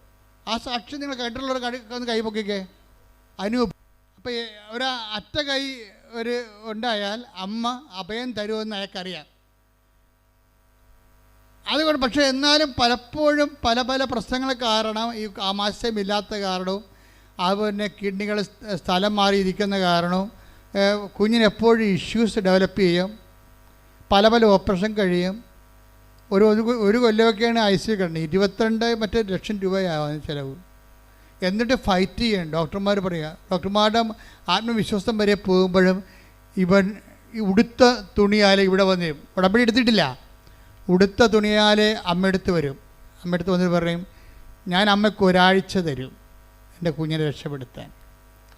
ആ സാക്ഷ്യം നിങ്ങൾ കേട്ടിട്ടുള്ളവർ ഒന്ന് കൈപൊക്കിക്കേ. അപ്പോൾ ഒരു അറ്റ കൈ ഉണ്ടായാൽ അമ്മ അഭയം തരുമെന്ന് അയാൾക്കറിയാം. അതുകൊണ്ട് പക്ഷേ എന്നാലും പലപ്പോഴും പല പ്രശ്നങ്ങൾ കാരണം, ഈ ആമാശയമില്ലാത്ത കാരണവും അതുപോലെ കിഡ്നികൾ സ്ഥലം മാറിയിരിക്കുന്ന കാരണവും കുഞ്ഞിനെപ്പോഴും ഇഷ്യൂസ് ഡെവലപ്പ് ചെയ്യും. പല ഓപ്പറേഷൻ കഴിയും. ഒരു കൊല്ലമൊക്കെയാണ് ICU കിടന്നത്. 22 ലക്ഷം രൂപയാവും ചിലവ്. എന്നിട്ട് ഫൈറ്റ് ചെയ്യണം. ഡോക്ടർമാർ പറയുക, ഡോക്ടർമാരുടെ ആത്മവിശ്വാസം വരെ പോകുമ്പോഴും ഇവൻ ഉടുത്ത തുണിയാലെ ഇവിടെ വന്ന് ഉടമ്പടി എടുത്തിട്ടില്ല. ഉടുത്ത തുണിയാലെ അമ്മയെടുത്ത് വരും. അമ്മയെടുത്ത് വന്നിട്ട് പറയും, ഞാൻ അമ്മയ്ക്ക് ഒരാഴ്ച തരും എൻ്റെ കുഞ്ഞിനെ രക്ഷപ്പെടുത്താൻ.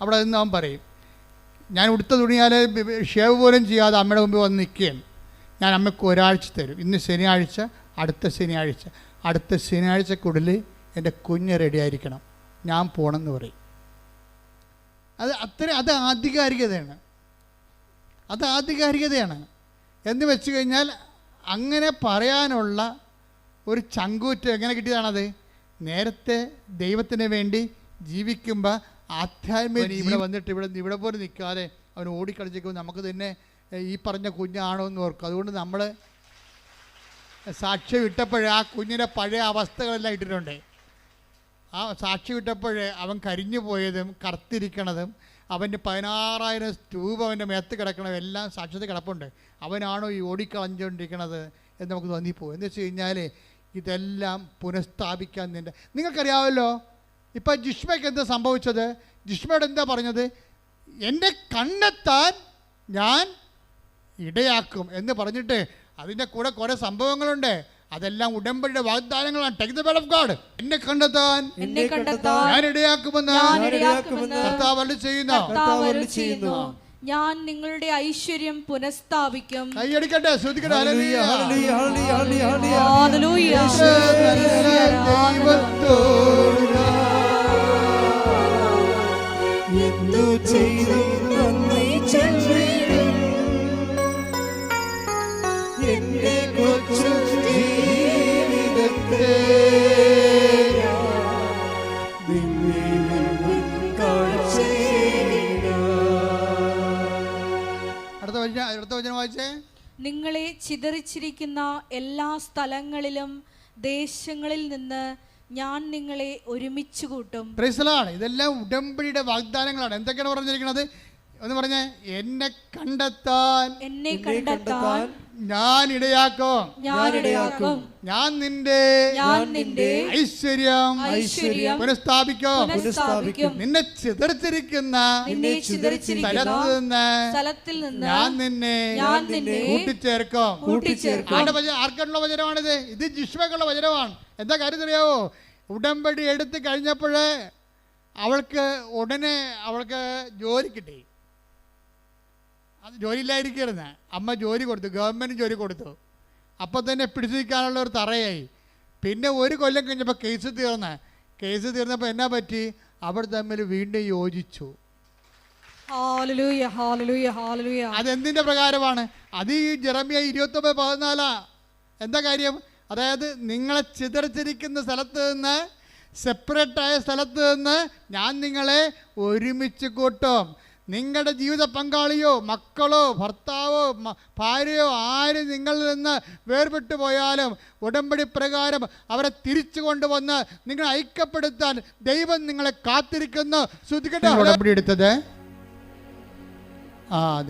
അവിടെ നിന്ന് അവൻ പറയും, ഞാൻ ഉടുത്ത തുണിയാലെ ഷേവ് പോലും ചെയ്യാതെ അമ്മയുടെ മുമ്പിൽ വന്ന് നിൽക്കുകയാണ്. ഞാൻ അമ്മയ്ക്ക് ഒരാഴ്ച തരും. ഇന്ന് ശനിയാഴ്ച, അടുത്ത ശനിയാഴ്ചക്കുള്ളിൽ എൻ്റെ കുഞ്ഞ് റെഡിയായിരിക്കണം, ഞാൻ പോകണമെന്ന് പറയും. അത് ആധികാരികതയാണ്. എന്ന് വെച്ച് കഴിഞ്ഞാൽ അങ്ങനെ പറയാനുള്ള ഒരു ചങ്കൂറ്റ് എങ്ങനെ കിട്ടിയതാണത്? നേരത്തെ ദൈവത്തിന് വേണ്ടി ജീവിക്കുമ്പോൾ ആധ്യാത്മിക ഇവിടെ വന്നിട്ട് ഇവിടെ പോലും നിൽക്കാതെ അവൻ ഓടിക്കളിച്ചേക്കുമ്പോൾ നമുക്ക് തന്നെ ഈ പറഞ്ഞ കുഞ്ഞാണോ എന്ന് ഓർക്കും. അതുകൊണ്ട് നമ്മൾ സാക്ഷ്യം ഇട്ടപ്പോഴേ ആ കുഞ്ഞിൻ്റെ പഴയ അവസ്ഥകളെല്ലാം ഇട്ടിട്ടുണ്ട്. ആ സാക്ഷ്യം ഇട്ടപ്പോഴേ അവൻ കരിഞ്ഞു പോയതും കറുത്തിരിക്കണതും അവൻ്റെ 16,000 രൂപ അവൻ്റെ മേത്ത് കിടക്കണതും എല്ലാം സാക്ഷ്യത്തിൽ കിടപ്പുണ്ട്. അവനാണോ ഈ ഓടിക്കളഞ്ഞുകൊണ്ടിരിക്കണത് എന്ന് നമുക്ക് തോന്നിപ്പോകും. എന്ന് വെച്ച് കഴിഞ്ഞാൽ ഇതെല്ലാം പുനഃസ്ഥാപിക്കാൻ നിങ്ങൾക്കറിയാമല്ലോ. ഇപ്പം ജിഷ്മയ്ക്ക് എന്താ സംഭവിച്ചത്? ജിഷ്മയോട് എന്താ പറഞ്ഞത്? എൻ്റെ കണ്ണെത്താൻ ഞാൻ ഇടയാക്കും എന്ന് പറഞ്ഞിട്ട് അതിൻ്റെ കൂടെ കുറേ സംഭവങ്ങളുണ്ട്. അതെല്ലാം ഉടമ്പടിയുടെ വാഗ്ദാനങ്ങളാണ്. Take the word of God. എന്നെ കണ്ടെത്താൻ ഞാൻ ഇടയാക്കുമെന്ന് കർത്താവ് അരുളിച്ചെയ്യുന്നു. ഞാൻ നിങ്ങളുടെ ഐശ്വര്യം പുനഃസ്ഥാപിക്കും. കൈയടിക്കട്ടെ, ശ്രദ്ധിക്കട്ടെ. Hallelujah, hallelujah, hallelujah, hallelujah. Hallelujah. എന്തു ചെയ്തു നന്ദി ചൊല്ലിടും എന്റെ കൊച്ചു ജീവിതത്തെ അടുത്ത വചനം വായിച്ചേ. നിങ്ങളെ ചിതറിച്ചിരിക്കുന്ന എല്ലാ സ്ഥലങ്ങളിലും ദേശങ്ങളിൽ നിന്ന് ഞാൻ നിങ്ങളെ ഒരുമിച്ച് കൂട്ടും. Praise the Lord. ഇതെല്ലാം ഉടമ്പടിയുടെ വാഗ്ദാനങ്ങളാണ്. എന്തൊക്കെയാണ് പറഞ്ഞിരിക്കുന്നത് എന്ന് പറഞ്ഞേ. എന്നെ കണ്ടെത്താൻ ഞാൻ ഇടയാക്കും. ഞാൻ നിന്റെ ഐശ്വര്യം പുനഃസ്ഥാപിക്കും. നിന്നെ ചിതറിച്ചിരിക്കുന്ന സ്ഥലത്തിൽ നിന്ന് ഞാൻ നിന്നെ കൂട്ടിച്ചേർക്കും. ആർക്കുള്ള വചനമാണിത്? ഇത് ജിഷ്മക്കുള്ള വചനമാണ്. എന്താ കാര്യം അറിയാവോ? ഉടമ്പടി എടുത്ത് കഴിഞ്ഞപ്പോഴേ അവൾക്ക് ജോലി കിട്ടി. അത് ജോലിയില്ലായിരിക്കരുന്ന്. അമ്മ ജോലി കൊടുത്തു, ഗവൺമെൻറ് ജോലി കൊടുത്തു. അപ്പോൾ തന്നെ പിടിച്ചു നിൽക്കാനുള്ള ഒരു തറയായി. പിന്നെ ഒരു കൊല്ലം കഴിഞ്ഞപ്പോൾ കേസ് തീർന്നപ്പോൾ എന്നാ പറ്റി? അവർ തമ്മിൽ വീണ്ടും യോജിച്ചു. അതെന്തിൻ്റെ പ്രകാരമാണ്? അത് ഈ ജെറമ്യ 29:14. എന്താ കാര്യം? അതായത് നിങ്ങളെ ചിതറിച്ചിരിക്കുന്ന സ്ഥലത്ത് നിന്ന്, സെപ്പറേറ്റായ സ്ഥലത്ത് നിന്ന് ഞാൻ നിങ്ങളെ ഒരുമിച്ച് കൂട്ടും. നിങ്ങളുടെ ജീവിത പങ്കാളിയോ മക്കളോ ഭർത്താവോ ഭാര്യയോ ആരും നിങ്ങളിൽ നിന്ന് വേർപെട്ടു പോയാലും ഉടമ്പടി പ്രകാരം അവരെ തിരിച്ചു കൊണ്ടുവന്ന് നിങ്ങളെ ഐക്യപ്പെടുത്താൻ ദൈവം നിങ്ങളെ കാത്തിരിക്കുന്നു. ശ്രദ്ധിക്കട്ടെ. ഉടമ്പടി എടുത്തത്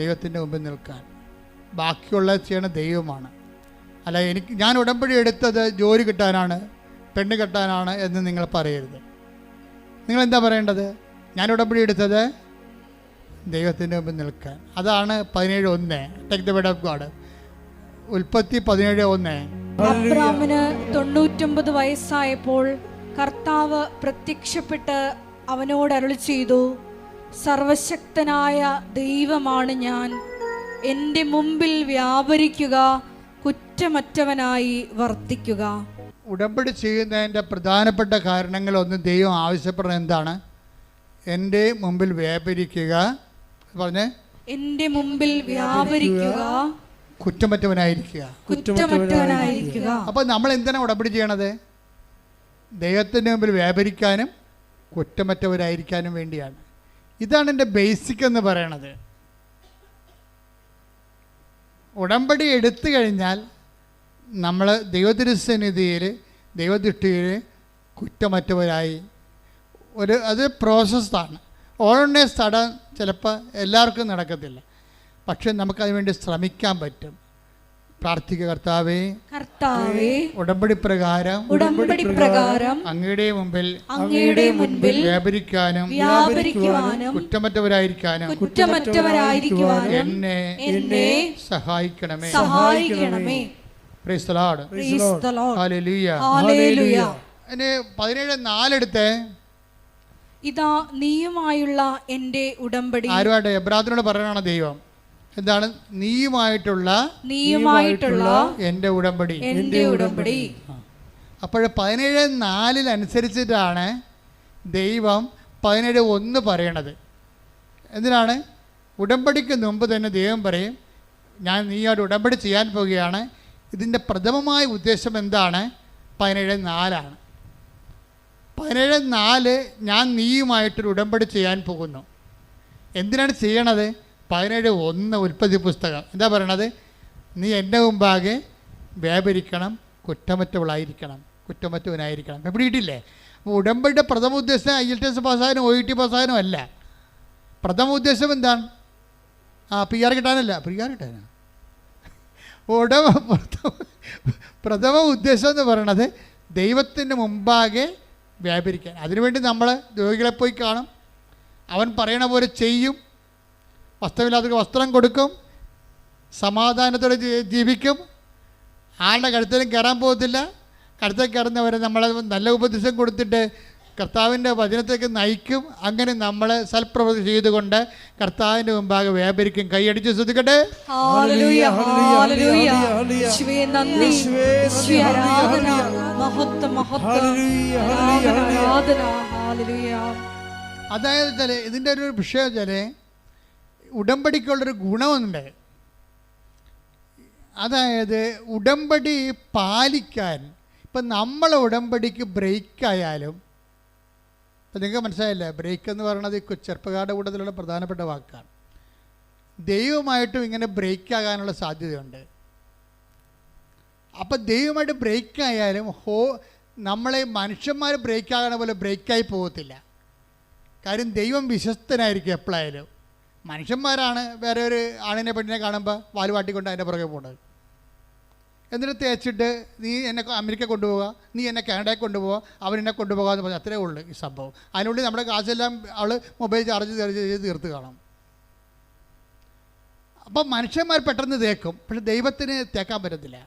ദൈവത്തിൻ്റെ മുമ്പിൽ നിൽക്കാൻ. ബാക്കിയുള്ളത് ചെയ്യണ ദൈവമാണ്. അല്ല, ഞാൻ ഉടമ്പടി എടുത്തത് ജോലി കിട്ടാനാണ്, പെണ്ണ് കെട്ടാനാണ് എന്ന് നിങ്ങൾ പറയരുത്. നിങ്ങളെന്താ പറയേണ്ടത്? ഞാൻ ഉടമ്പടി എടുത്തത് ദൈവത്തിൻ്റെ മുമ്പിൽ നിൽക്കാൻ. അതാണ് 17:1. Take the word of God. ഉൽപ്പത്തി 17:1. അബ്രാമിന് 99 വയസ്സായപ്പോൾ കർത്താവ് പ്രത്യക്ഷപ്പെട്ട് അവനോട് അരുളി ചെയ്തു, സർവശക്തനായ ദൈവമാണ് ഞാൻ, എൻ്റെ മുമ്പിൽ വ്യാപരിക്കുക, കുറ്റമറ്റവനായി വർത്തിക്കുക. ഉടമ്പടി ചെയ്യുന്നതിൻ്റെ പ്രധാനപ്പെട്ട കാരണങ്ങളൊന്നും ദൈവം ആവശ്യപ്പെടുന്നത് എന്താണ്? എൻ്റെ മുമ്പിൽ വ്യാപരിക്കുക. പറഞ്ഞേ, എൻ്റെ മുമ്പിൽ വ്യാപരിക്കുക, കുറ്റമറ്റവനായിരിക്കുക. അപ്പോൾ നമ്മൾ എന്തിനാണ് ഉടമ്പടി ചെയ്യണത്? ദൈവത്തിൻ്റെ മുമ്പിൽ വ്യാപരിക്കാനും കുറ്റമറ്റവരായിരിക്കാനും വേണ്ടിയാണ്. ഇതാണ് എൻ്റെ ബേസിക് എന്ന് പറയണത്. ഉടമ്പടി എടുത്തു കഴിഞ്ഞാൽ നമ്മൾ ദൈവതിരുസന്നിധിയിൽ ദൈവദൃഷ്ടിയിൽ കുറ്റമറ്റവരായി അത് പ്രോസസ്സാണ്. ഓൾറെഡി സഡൻ ചിലപ്പോൾ എല്ലാവർക്കും നടക്കത്തില്ല. പക്ഷെ നമുക്കതിനുവേണ്ടി ശ്രമിക്കാൻ പറ്റും. പ്രാർത്ഥിക്കുക. കർത്താവേ, ഉടമ്പടി പ്രകാരം അങ്ങയുടെ മുമ്പിൽ വ്യാപരിക്കാനും കുറ്റമറ്റവരായിരിക്കാനും എന്നെ സഹായിക്കണമേ. Praise the Lord. ഹല്ലേലൂയ. 17:4 എടുത്തേ. ഇതാ നീയുമായുള്ള എൻ്റെ ഉടമ്പടി. ആരുമായിട്ട്? എബ്രാത്തിനോട് പറയണ ദൈവം. എന്താണ്? നീയുമായിട്ടുള്ള എൻ്റെ ഉടമ്പടി. അപ്പോൾ 17:4 അനുസരിച്ചിട്ടാണ് ദൈവം 17:1 പറയണത്. എന്തിനാണ്? ഉടമ്പടിക്ക് മുമ്പ് തന്നെ ദൈവം പറയും, ഞാൻ നീയോട് ഉടമ്പടി ചെയ്യാൻ പോവുകയാണ്. ഇതിൻ്റെ പ്രഥമമായ ഉദ്ദേശം എന്താണ്? 17:4 17:4 ഞാൻ നീയുമായിട്ടൊരു ഉടമ്പടി ചെയ്യാൻ പോകുന്നു. എന്തിനാണ് ചെയ്യണത്? 17:1 ഉൽപ്പത്തി പുസ്തകം എന്താ പറയണത്? നീ എൻ്റെ മുമ്പാകെ വ്യാപരിക്കണം, കുറ്റമറ്റവനായിരിക്കണം. എവിടെ ഇട്ടില്ലേ? അപ്പോൾ ഉടമ്പടിയുടെ പ്രഥമ ഉദ്ദേശം IELTS പാസ്സാകാനും OET പാസ്സാകാനും അല്ല. പ്രഥമ ഉദ്ദേശം എന്താണ്? PR കിട്ടാനല്ല, PR കിട്ടാനാ. പ്രഥമ ഉദ്ദേശം എന്ന് പറയണത് ദൈവത്തിൻ്റെ മുമ്പാകെ വ്യാപരിക്കാൻ. അതിനുവേണ്ടി നമ്മൾ രോഗികളെ പോയി കാണും, അവൻ പറയണ പോലെ ചെയ്യും, വസ്ത്രമില്ലാത്തവർക്ക് വസ്ത്രം കൊടുക്കും, സമാധാനത്തോടെ ജീവിക്കും. ആളുടെ കഴുത്തിലും കയറാൻ പോകത്തില്ല. കഴുത്തിൽ കയറുന്നവരെ നമ്മളെ നല്ല ഉപദേശം കൊടുത്തിട്ട് കർത്താവിൻ്റെ വചനത്തേക്ക് നയിക്കും. അങ്ങനെ നമ്മൾ സൽപ്രവൃത്തി ചെയ്തുകൊണ്ട് കർത്താവിൻ്റെ മുമ്പാകെ വ്യാപരിക്കും. കൈയടിച്ച് ശ്രദ്ധിക്കട്ടെ. അതായത് ഇതിൻ്റെ ഒരു വിഷയം വെച്ചാൽ ഉടമ്പടിക്കുള്ളൊരു ഗുണമുണ്ട്. അതായത് ഉടമ്പടി പാലിക്കാൻ ഇപ്പം നമ്മളെ ഉടമ്പടിക്ക് ബ്രേക്കായാലും, ഇപ്പം നിങ്ങൾക്ക് മനസ്സിലായില്ലേ, ബ്രേക്ക് എന്ന് പറയുന്നത് ചെറുപ്പക്കാരുടെ കൂട്ടത്തിലുള്ള പ്രധാനപ്പെട്ട വാക്കാണ്. ദൈവമായിട്ടും ഇങ്ങനെ ബ്രേക്കാകാനുള്ള സാധ്യതയുണ്ട്. അപ്പം ദൈവമായിട്ട് ബ്രേക്കായാലും നമ്മളെ മനുഷ്യന്മാർ ബ്രേക്കാകണ പോലെ ബ്രേക്കായി പോകത്തില്ല. കാര്യം ദൈവം വിശ്വസ്തനായിരിക്കും എപ്പോഴായാലും. മനുഷ്യന്മാരാണ് വേറെ ഒരു ആണിനെ പെണ്ണിനെ കാണുമ്പോൾ വാലുവാട്ടിക്കൊണ്ട് അതിൻ്റെ പുറകെ പോകുന്നത്. എന്നിട്ട് തേച്ചിട്ട് നീ എന്നെ അമേരിക്ക കൊണ്ടുപോകുക, നീ എന്നെ കാനഡയിൽ കൊണ്ടുപോകുക, അവനെന്നെ കൊണ്ടുപോകുക എന്ന് പറഞ്ഞാൽ അത്രേ ഉള്ളൂ ഈ സംഭവം. അതിനുള്ളിൽ നമ്മുടെ കാശെല്ലാം അവൾ മൊബൈൽ ചാർജ് ചെയ്ത് തീർത്ത് കാണാം. അപ്പം മനുഷ്യന്മാർ പെട്ടെന്ന് തേക്കും, പക്ഷെ ദൈവത്തിന് തേക്കാൻ പറ്റത്തില്ല.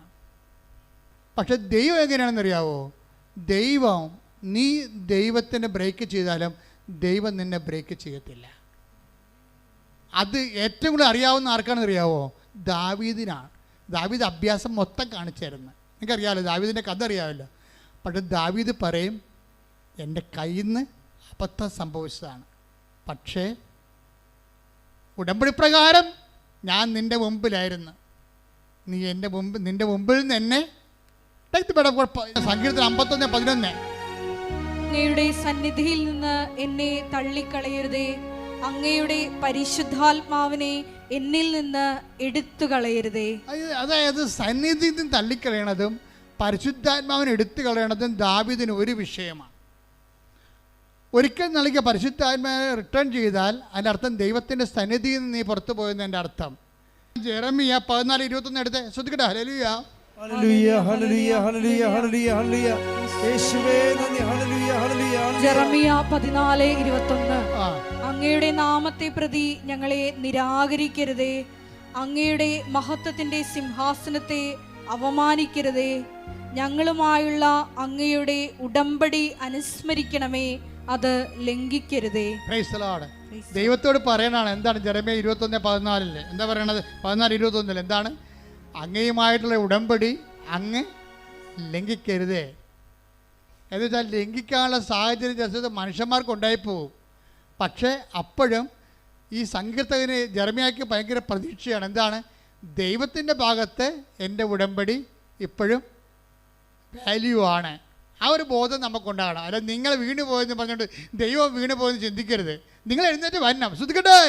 പക്ഷെ ദൈവം എങ്ങനെയാണെന്നറിയാവോ? ദൈവം നീ ദൈവത്തിന് ബ്രേക്ക് ചെയ്താലും ദൈവം നിന്നെ ബ്രേക്ക് ചെയ്യത്തില്ല. അത് ഏറ്റവും കൂടുതൽ അറിയാവുന്ന ആർക്കാണെന്ന് അറിയാവോ? ദാവീദിനാണ്. ദാവീദ് അഭ്യാസം മൊത്തം കാണിച്ചായിരുന്നു. നിങ്ങൾക്കറിയാമല്ലോ, ദാവീദിൻ്റെ കഥ അറിയാമല്ലോ. പക്ഷെ ദാവീദ് പറയും, എൻ്റെ കയ്യിൽ നിന്ന് അബദ്ധം സംഭവിച്ചതാണ്, പക്ഷേ ഉടമ്പടി പ്രകാരം ഞാൻ നിൻ്റെ മുമ്പിലായിരുന്നു, നീ നിൻ്റെ മുമ്പിൽ നിന്ന് എന്നെ സങ്കീർത്തനം 51:11 അങ്ങയുടെ സന്നിധിയിൽ നിന്ന് എന്നെ തള്ളിക്കളയരുതേ, അങ്ങയുടെ പരിശുദ്ധാത്മാവിനെ എന്നിൽ നിന്ന് എടുത്തു കളയരുതേ. അതായത് സന്നിധിയിൽ നിന്ന് തള്ളിക്കളയണതും പരിശുദ്ധാത്മാവിനെ എടുത്തു കളയണതും ദാവീദിന് ഒരു വിഷയമാണ്. ഒരിക്കൽ നൽകിയ പരിശുദ്ധാത്മാവിനെ റിട്ടേൺ ചെയ്താൽ അതിൻ്റെ അർത്ഥം ദൈവത്തിൻ്റെ സന്നിധിയിൽ നിന്ന് നീ പുറത്തു പോയെന്നതിൻ്റെ അർത്ഥം. ജെറമിയ 14:21 എടുത്ത് ശ്രദ്ധിക്കട്ടെ. Hallelujah, hallelujah, hallelujah, hallelujah, hallelujah, hallelujah. യേശുവേ നന്ദി. Hallelujah, hallelujah. ജെറമിയ 14:21 അങ്ങയുടെ നാമത്തെ പ്രതി ഞങ്ങളെ നിരാകരിക്കരുതേ, അങ്ങയുടെ മഹത്വത്തിന്റെ സിംഹാസനത്തെ അവമാനിക്കരുതേ, ഞങ്ങളുമായുള്ള അങ്ങയുടെ ഉടമ്പടി അനുസ്മരിക്കണമേ, അത് ലംഘിക്കരുതേ. ദൈവത്തോട് പറയണാണ്. എന്താണ് ജെറമ്യ 21:14 എന്താ പറയണത്? 14:21 എന്താണ്? അങ്ങയുമായിട്ടുള്ള ഉടമ്പടി അങ്ങ് ലംഘിക്കരുതേ. എന്ന് വെച്ചാൽ ലംഘിക്കാനുള്ള സാഹചര്യം ചിലത് മനുഷ്യന്മാർക്ക് ഉണ്ടായിപ്പോവും. പക്ഷേ അപ്പോഴും ഈ സങ്കീർത്തകന് ജെറമ്യായ്ക്ക് ഭയങ്കര പ്രതീക്ഷയാണ്. എന്താണ്? ദൈവത്തിൻ്റെ ഭാഗത്ത് എൻ്റെ ഉടമ്പടി ഇപ്പോഴും വാല്യൂ ആണ്. ആ ഒരു ബോധം നമുക്കുണ്ടാകണം. അല്ല നിങ്ങൾ വീണു പോയെന്ന് പറഞ്ഞുകൊണ്ട് ദൈവം വീണു പോയെന്ന് ചിന്തിക്കരുത്. നിങ്ങൾ എഴുന്നേറ്റ് വരണം. ശ്രദ്ധിക്കട്ടെ.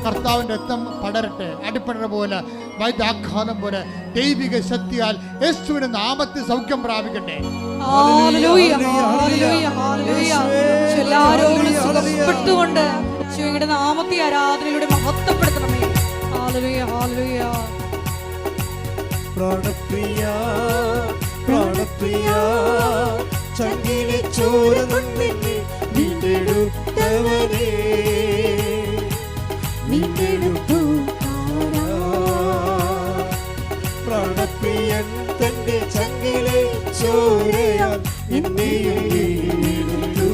കർത്താവിൻ്റെ രക്തം പടരട്ടെ, അടിപ്പടര പോലെ വൈദ്യാഘാതം പോലെ ദൈവിക ശക്തിയാൽ യേശുവിന്റെ നാമത്തിൽ സൗഖ്യം പ്രാപിക്കട്ടെ. സുഖപ്പെട്ടുകൊണ്ട് യേശുവിന്റെ നാമത്തെ ആരാധനയിലൂടെ മഹത്വപ്പെടുത്തണമേ. Hallelujah, hallelujah. പ്രാണപ്രിയ, പ്രാണപ്രിയ, ചങ്കിലെ ചോര നിന്നെ വീണ്ടെടുത്തവനേ, പ്രാണപ്രിയൻ തന്റെ ചങ്കിലെ ചോരയാൽ എന്നെയും വീണ്ടെടുത്തു.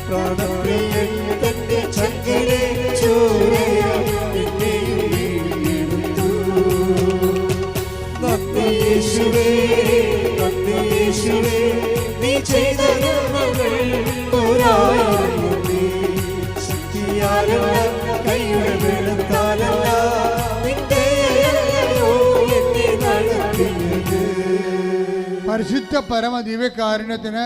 പ്രാണപ്രിയൻ തന്റെ ചങ്കിലെ ചോരയാൽ എന്നെയും വീണ്ടെടുത്തു. നന്ദി യേശുവേ, നന്ദി യേശുവേ, നീ ചെയ്ത നന്മകൾ ഒരായിരം കൈയുടെ വെളുത്താലല്ല നിന്റെ നടത്തിയത്. പരിശുദ്ധ പരമ ദിവ്യകാരുണ്യത്തിന്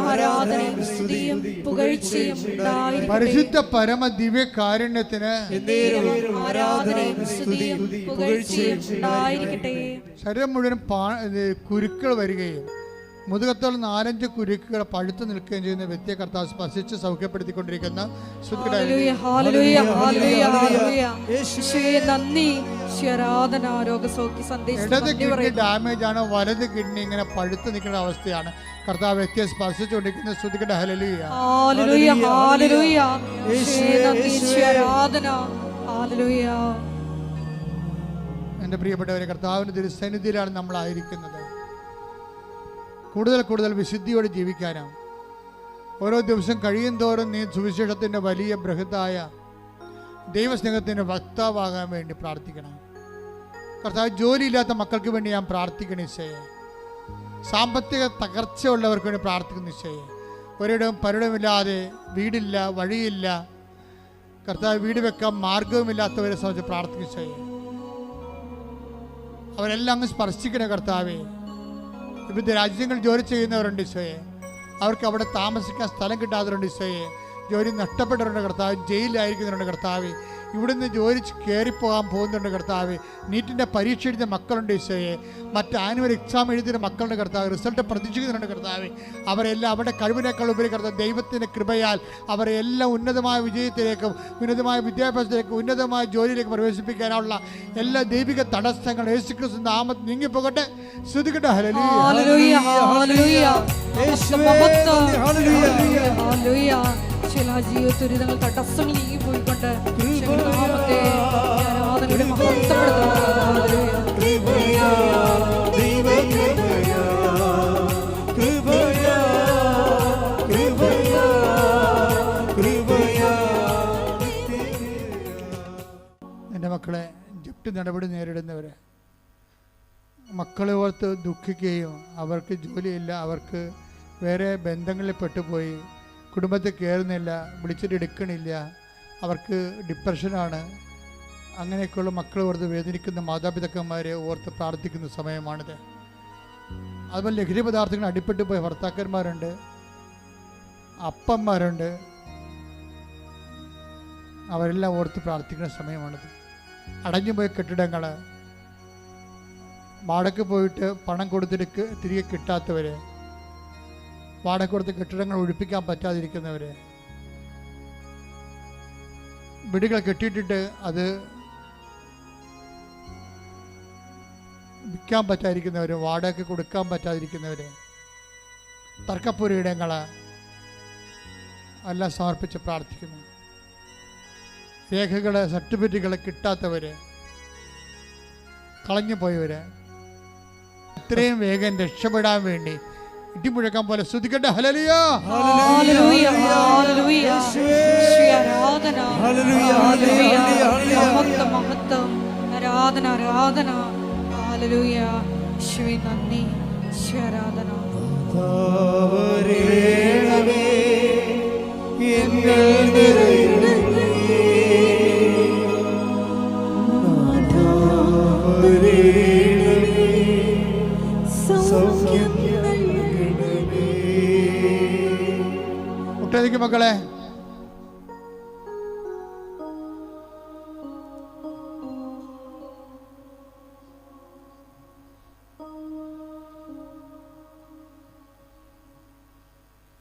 ആരാധനയും സ്തുതിയും പുകഴ്ചയും ഉണ്ടായിരിക്കട്ടെ. പരിശുദ്ധ പരമ ദിവ്യകാരുണ്യത്തിന് ആരാധനയും സ്തുതിയും പുകഴ്ചയും ഉണ്ടായിരിക്കട്ടെ. ശരീരം മുഴുവൻ കുരുക്കൾ വരികയും മുതുകത്തോളം 4-5 കുരുക്കുകൾ പഴുത്തു നിൽക്കുകയും ചെയ്യുന്ന വ്യക്തിയെ കർത്താവ് സ്പർശിച്ച് സൗഖ്യപ്പെടുത്തിക്കൊണ്ടിരിക്കുന്ന ഇടത് കിഡ്നി ഡാമേജ് ആണ്, വലത് കിഡ്നി ഇങ്ങനെ പഴുത്തു നിൽക്കുന്ന അവസ്ഥയാണ്. കർത്താവ് വ്യക്തിയെ സ്പർശിച്ചുകൊണ്ടിരിക്കുന്ന ശ്രുതിക്കട്ടെ. Hallelujah, hallelujah, hallelujah. ഹല്ലേലൂയ. എൻ്റെ പ്രിയപ്പെട്ടവരെ, കർത്താവിൻ്റെ തിരുസന്നിധിയിലാണ് നമ്മളായിരിക്കുന്നത്. കൂടുതൽ കൂടുതൽ വിശുദ്ധിയോടെ ജീവിക്കാനാണ്. ഓരോ ദിവസം കഴിയും തോറും നീ സുവിശേഷത്തിൻ്റെ വലിയ ബൃഹത്തായ ദൈവസ്നേഹത്തിൻ്റെ വക്താവാകാൻ വേണ്ടി പ്രാർത്ഥിക്കണം. കർത്താവ്, ജോലിയില്ലാത്ത മക്കൾക്ക് വേണ്ടി ഞാൻ പ്രാർത്ഥിക്കണം ഈശോയെ. സാമ്പത്തിക തകർച്ചയുള്ളവർക്ക് വേണ്ടി പ്രാർത്ഥിക്കുന്നു ഈശോയെ. ഒരിടവും പരിടമില്ലാതെ, വീടില്ല, വഴിയില്ല, കർത്താവ് വീട് വെക്കാൻ മാർഗവുമില്ലാത്തവരെ സംബന്ധിച്ച് പ്രാർത്ഥിക്കുന്നു ഈശോയെ. അവരെല്ലാം അങ്ങ് സ്പർശിക്കണേ കർത്താവേ. വിവിധ രാജ്യങ്ങളിൽ ജോലി ചെയ്യുന്നവരുണ്ട് ഈശോയെ. അവർക്ക് അവിടെ താമസിക്കാൻ സ്ഥലം കിട്ടാത്തവരുണ്ട് ഈശോയെ. ജോലി നഷ്ടപ്പെട്ടവരുണ്ട് കർത്താവ്. ജയിലിലായിരിക്കുന്നവരുണ്ട് കർത്താവ്. ഇവിടുന്ന് ജോലി കയറിപ്പോകാൻ പോകുന്നുണ്ട് കർത്താവ്. നീറ്റിൻ്റെ പരീക്ഷ എഴുതിയ മക്കളുണ്ട് ഈശോയെ. മറ്റ് ആനുവൽ എക്സാം എഴുതിയ മക്കളുടെ കർത്താവ്. റിസൾട്ട് പ്രതീക്ഷിക്കുന്നുണ്ട് കർത്താവ്. അവരെല്ലാം അവരുടെ കഴിവിനേക്കാൾ ഉപരി കർത്താവ് ദൈവത്തിൻ്റെ കൃപയാൽ അവരെല്ലാം ഉന്നതമായ വിജയത്തിലേക്കും ഉന്നതമായ വിദ്യാഭ്യാസത്തിലേക്കും ഉന്നതമായ ജോലിയിലേക്ക് പ്രവേശിപ്പിക്കാനുള്ള എല്ലാ ദൈവിക തടസ്സങ്ങളും യേശുക്രിസ്തു നാമത്തിൽ നീങ്ങിപ്പോകട്ടെ. ശ്രുതികട്ടെ. Hallelujah, hallelujah. ഹല്ലേലൂയ. ചില ജീവിതത്തിൽ തടസ്സങ്ങൾ നീങ്ങിപ്പോയിക്കൊണ്ട് നാമത്തെ ആരാധനയുടെ എൻ്റെ മക്കളെ, ജപ്തി നടപടി നേരിടുന്നവരെ മക്കളെ ഓർത്ത് ദുഃഖിക്കുകയും അവർക്ക് ജോലിയില്ല, അവർക്ക് വേറെ ബന്ധങ്ങളിൽ പെട്ടുപോയി, കുടുംബത്തിൽ കയറുന്നില്ല, വിളിച്ചിട്ട് എടുക്കണില്ല, അവർക്ക് ഡിപ്രഷനാണ്, അങ്ങനെയൊക്കെയുള്ള മക്കളെ ഓർത്ത് വേദനിക്കുന്ന മാതാപിതാക്കന്മാരെ ഓർത്ത് പ്രാർത്ഥിക്കുന്ന സമയമാണിത്. അതുപോലെ ലഹരി പദാർത്ഥങ്ങൾ അടിപ്പെട്ടു പോയ ഭർത്താക്കന്മാരുണ്ട്, അപ്പന്മാരുണ്ട്, അവരെല്ലാം ഓർത്ത് പ്രാർത്ഥിക്കുന്ന സമയമാണിത്. അടഞ്ഞുപോയ കെട്ടിടങ്ങൾ, വാടക പോയിട്ട് പണം കൊടുത്തിട്ട് തിരികെ കിട്ടാത്തവർ, വാടക കൊടുത്ത് കെട്ടിടങ്ങൾ ഒഴിപ്പിക്കാൻ പറ്റാതിരിക്കുന്നവർ, വീടുകൾ കെട്ടിയിട്ടിട്ട് അത് വിൽക്കാൻ പറ്റാതിരിക്കുന്നവർ, വാടക കൊടുക്കാൻ പറ്റാതിരിക്കുന്നവർ, തർക്കപ്പുരയിടങ്ങൾ എല്ലാം സമർപ്പിച്ച് പ്രാർത്ഥിക്കുന്നു. രേഖകൾ, സർട്ടിഫിക്കറ്റുകൾ കിട്ടാത്തവർ, കളഞ്ഞു പോയവർ എത്രയും വേഗം രക്ഷപ്പെടാൻ വേണ്ടി ഇടിമുഴക്കാൻ പോലെ സ്തുതിക്കട്ടെ. Hallelujah, hallelujah, hallelujah. ആരാധന, മഹത്വം, മഹത്വം, ആരാധന, ആരാധന. ഹല്ലേലൂയ. യേശുവേ നന്ദി, യേശുവേ ആരാധന. മുട്ടേക്ക് മക്കളെ,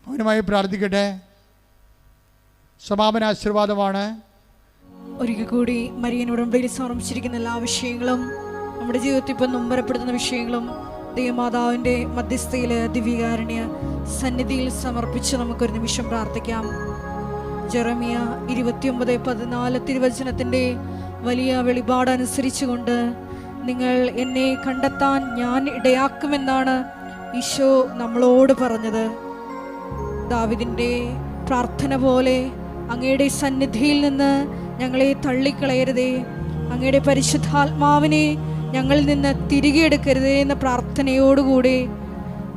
മൗനമായി പ്രാർത്ഥിക്കട്ടെ. സമാപന ആശീർവാദമാണ്. ഒരിക്കൽ കൂടി മരിയൻ ഉടമ്പടിയിൽ സമർപ്പിച്ചിരിക്കുന്ന എല്ലാ വിഷയങ്ങളും, നമ്മുടെ ജീവിതത്തിൽ ഇപ്പം നൊമ്പരപ്പെടുത്തുന്ന വിഷയങ്ങളും ദൈവമാതാവിൻ്റെ മധ്യസ്ഥയിൽ ദിവ്യകാരുണ്യ സന്നിധിയിൽ സമർപ്പിച്ച് നമുക്കൊരു നിമിഷം പ്രാർത്ഥിക്കാം. ജെറമിയ 29:14 തിരുവചനത്തിൻ്റെ വലിയ വെളിപാടനുസരിച്ചുകൊണ്ട് നിങ്ങൾ എന്നെ കണ്ടെത്താൻ ഞാൻ ഇടയാക്കുമെന്നാണ് ഈശോ നമ്മളോട് പറഞ്ഞത്. ദാവീദിൻ്റെ പ്രാർത്ഥന പോലെ അങ്ങയുടെ സന്നിധിയിൽ നിന്ന് ഞങ്ങളെ തള്ളിക്കളയരുതേ, അങ്ങയുടെ പരിശുദ്ധാത്മാവിനെ ഞങ്ങളിൽ നിന്ന് തിരികെ എടുക്കരുതേ എന്ന പ്രാർത്ഥനയോടുകൂടി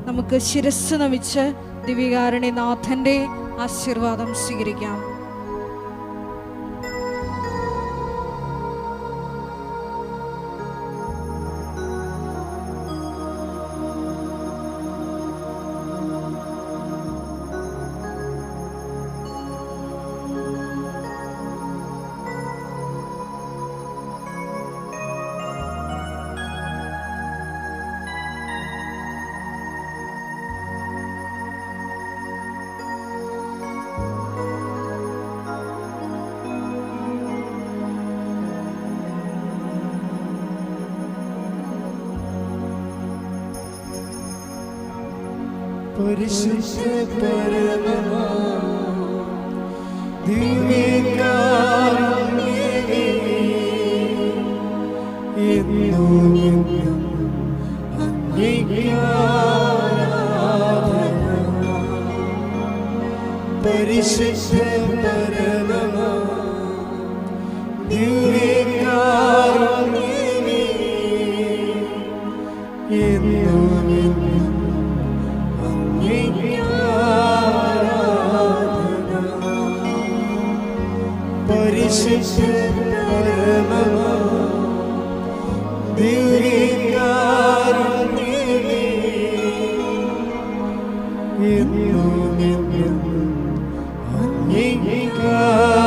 നമുക്ക് ശിരസ്സ് നമിച്ച് ദിവ്യകാരുണ്യനാഥൻ്റെ ആശീർവാദം സ്വീകരിക്കാം. പരിശുദ്ധ പരമമാ ദിവ്യകാരുണ്യമേ എന്നും അങ്ങേക്കാരാധന. പരിശുദ്ധ പരമമാ ദിവ്യകാരുണ്യമേ, എന്നും എന്നും അങ്ങേക്കാരാധന. പരിശുദ്ധ പരമമാ ദിവ്യകാരുണ്യമേ, എന്നും എന്നും അങ്ങേക്കാരാധന.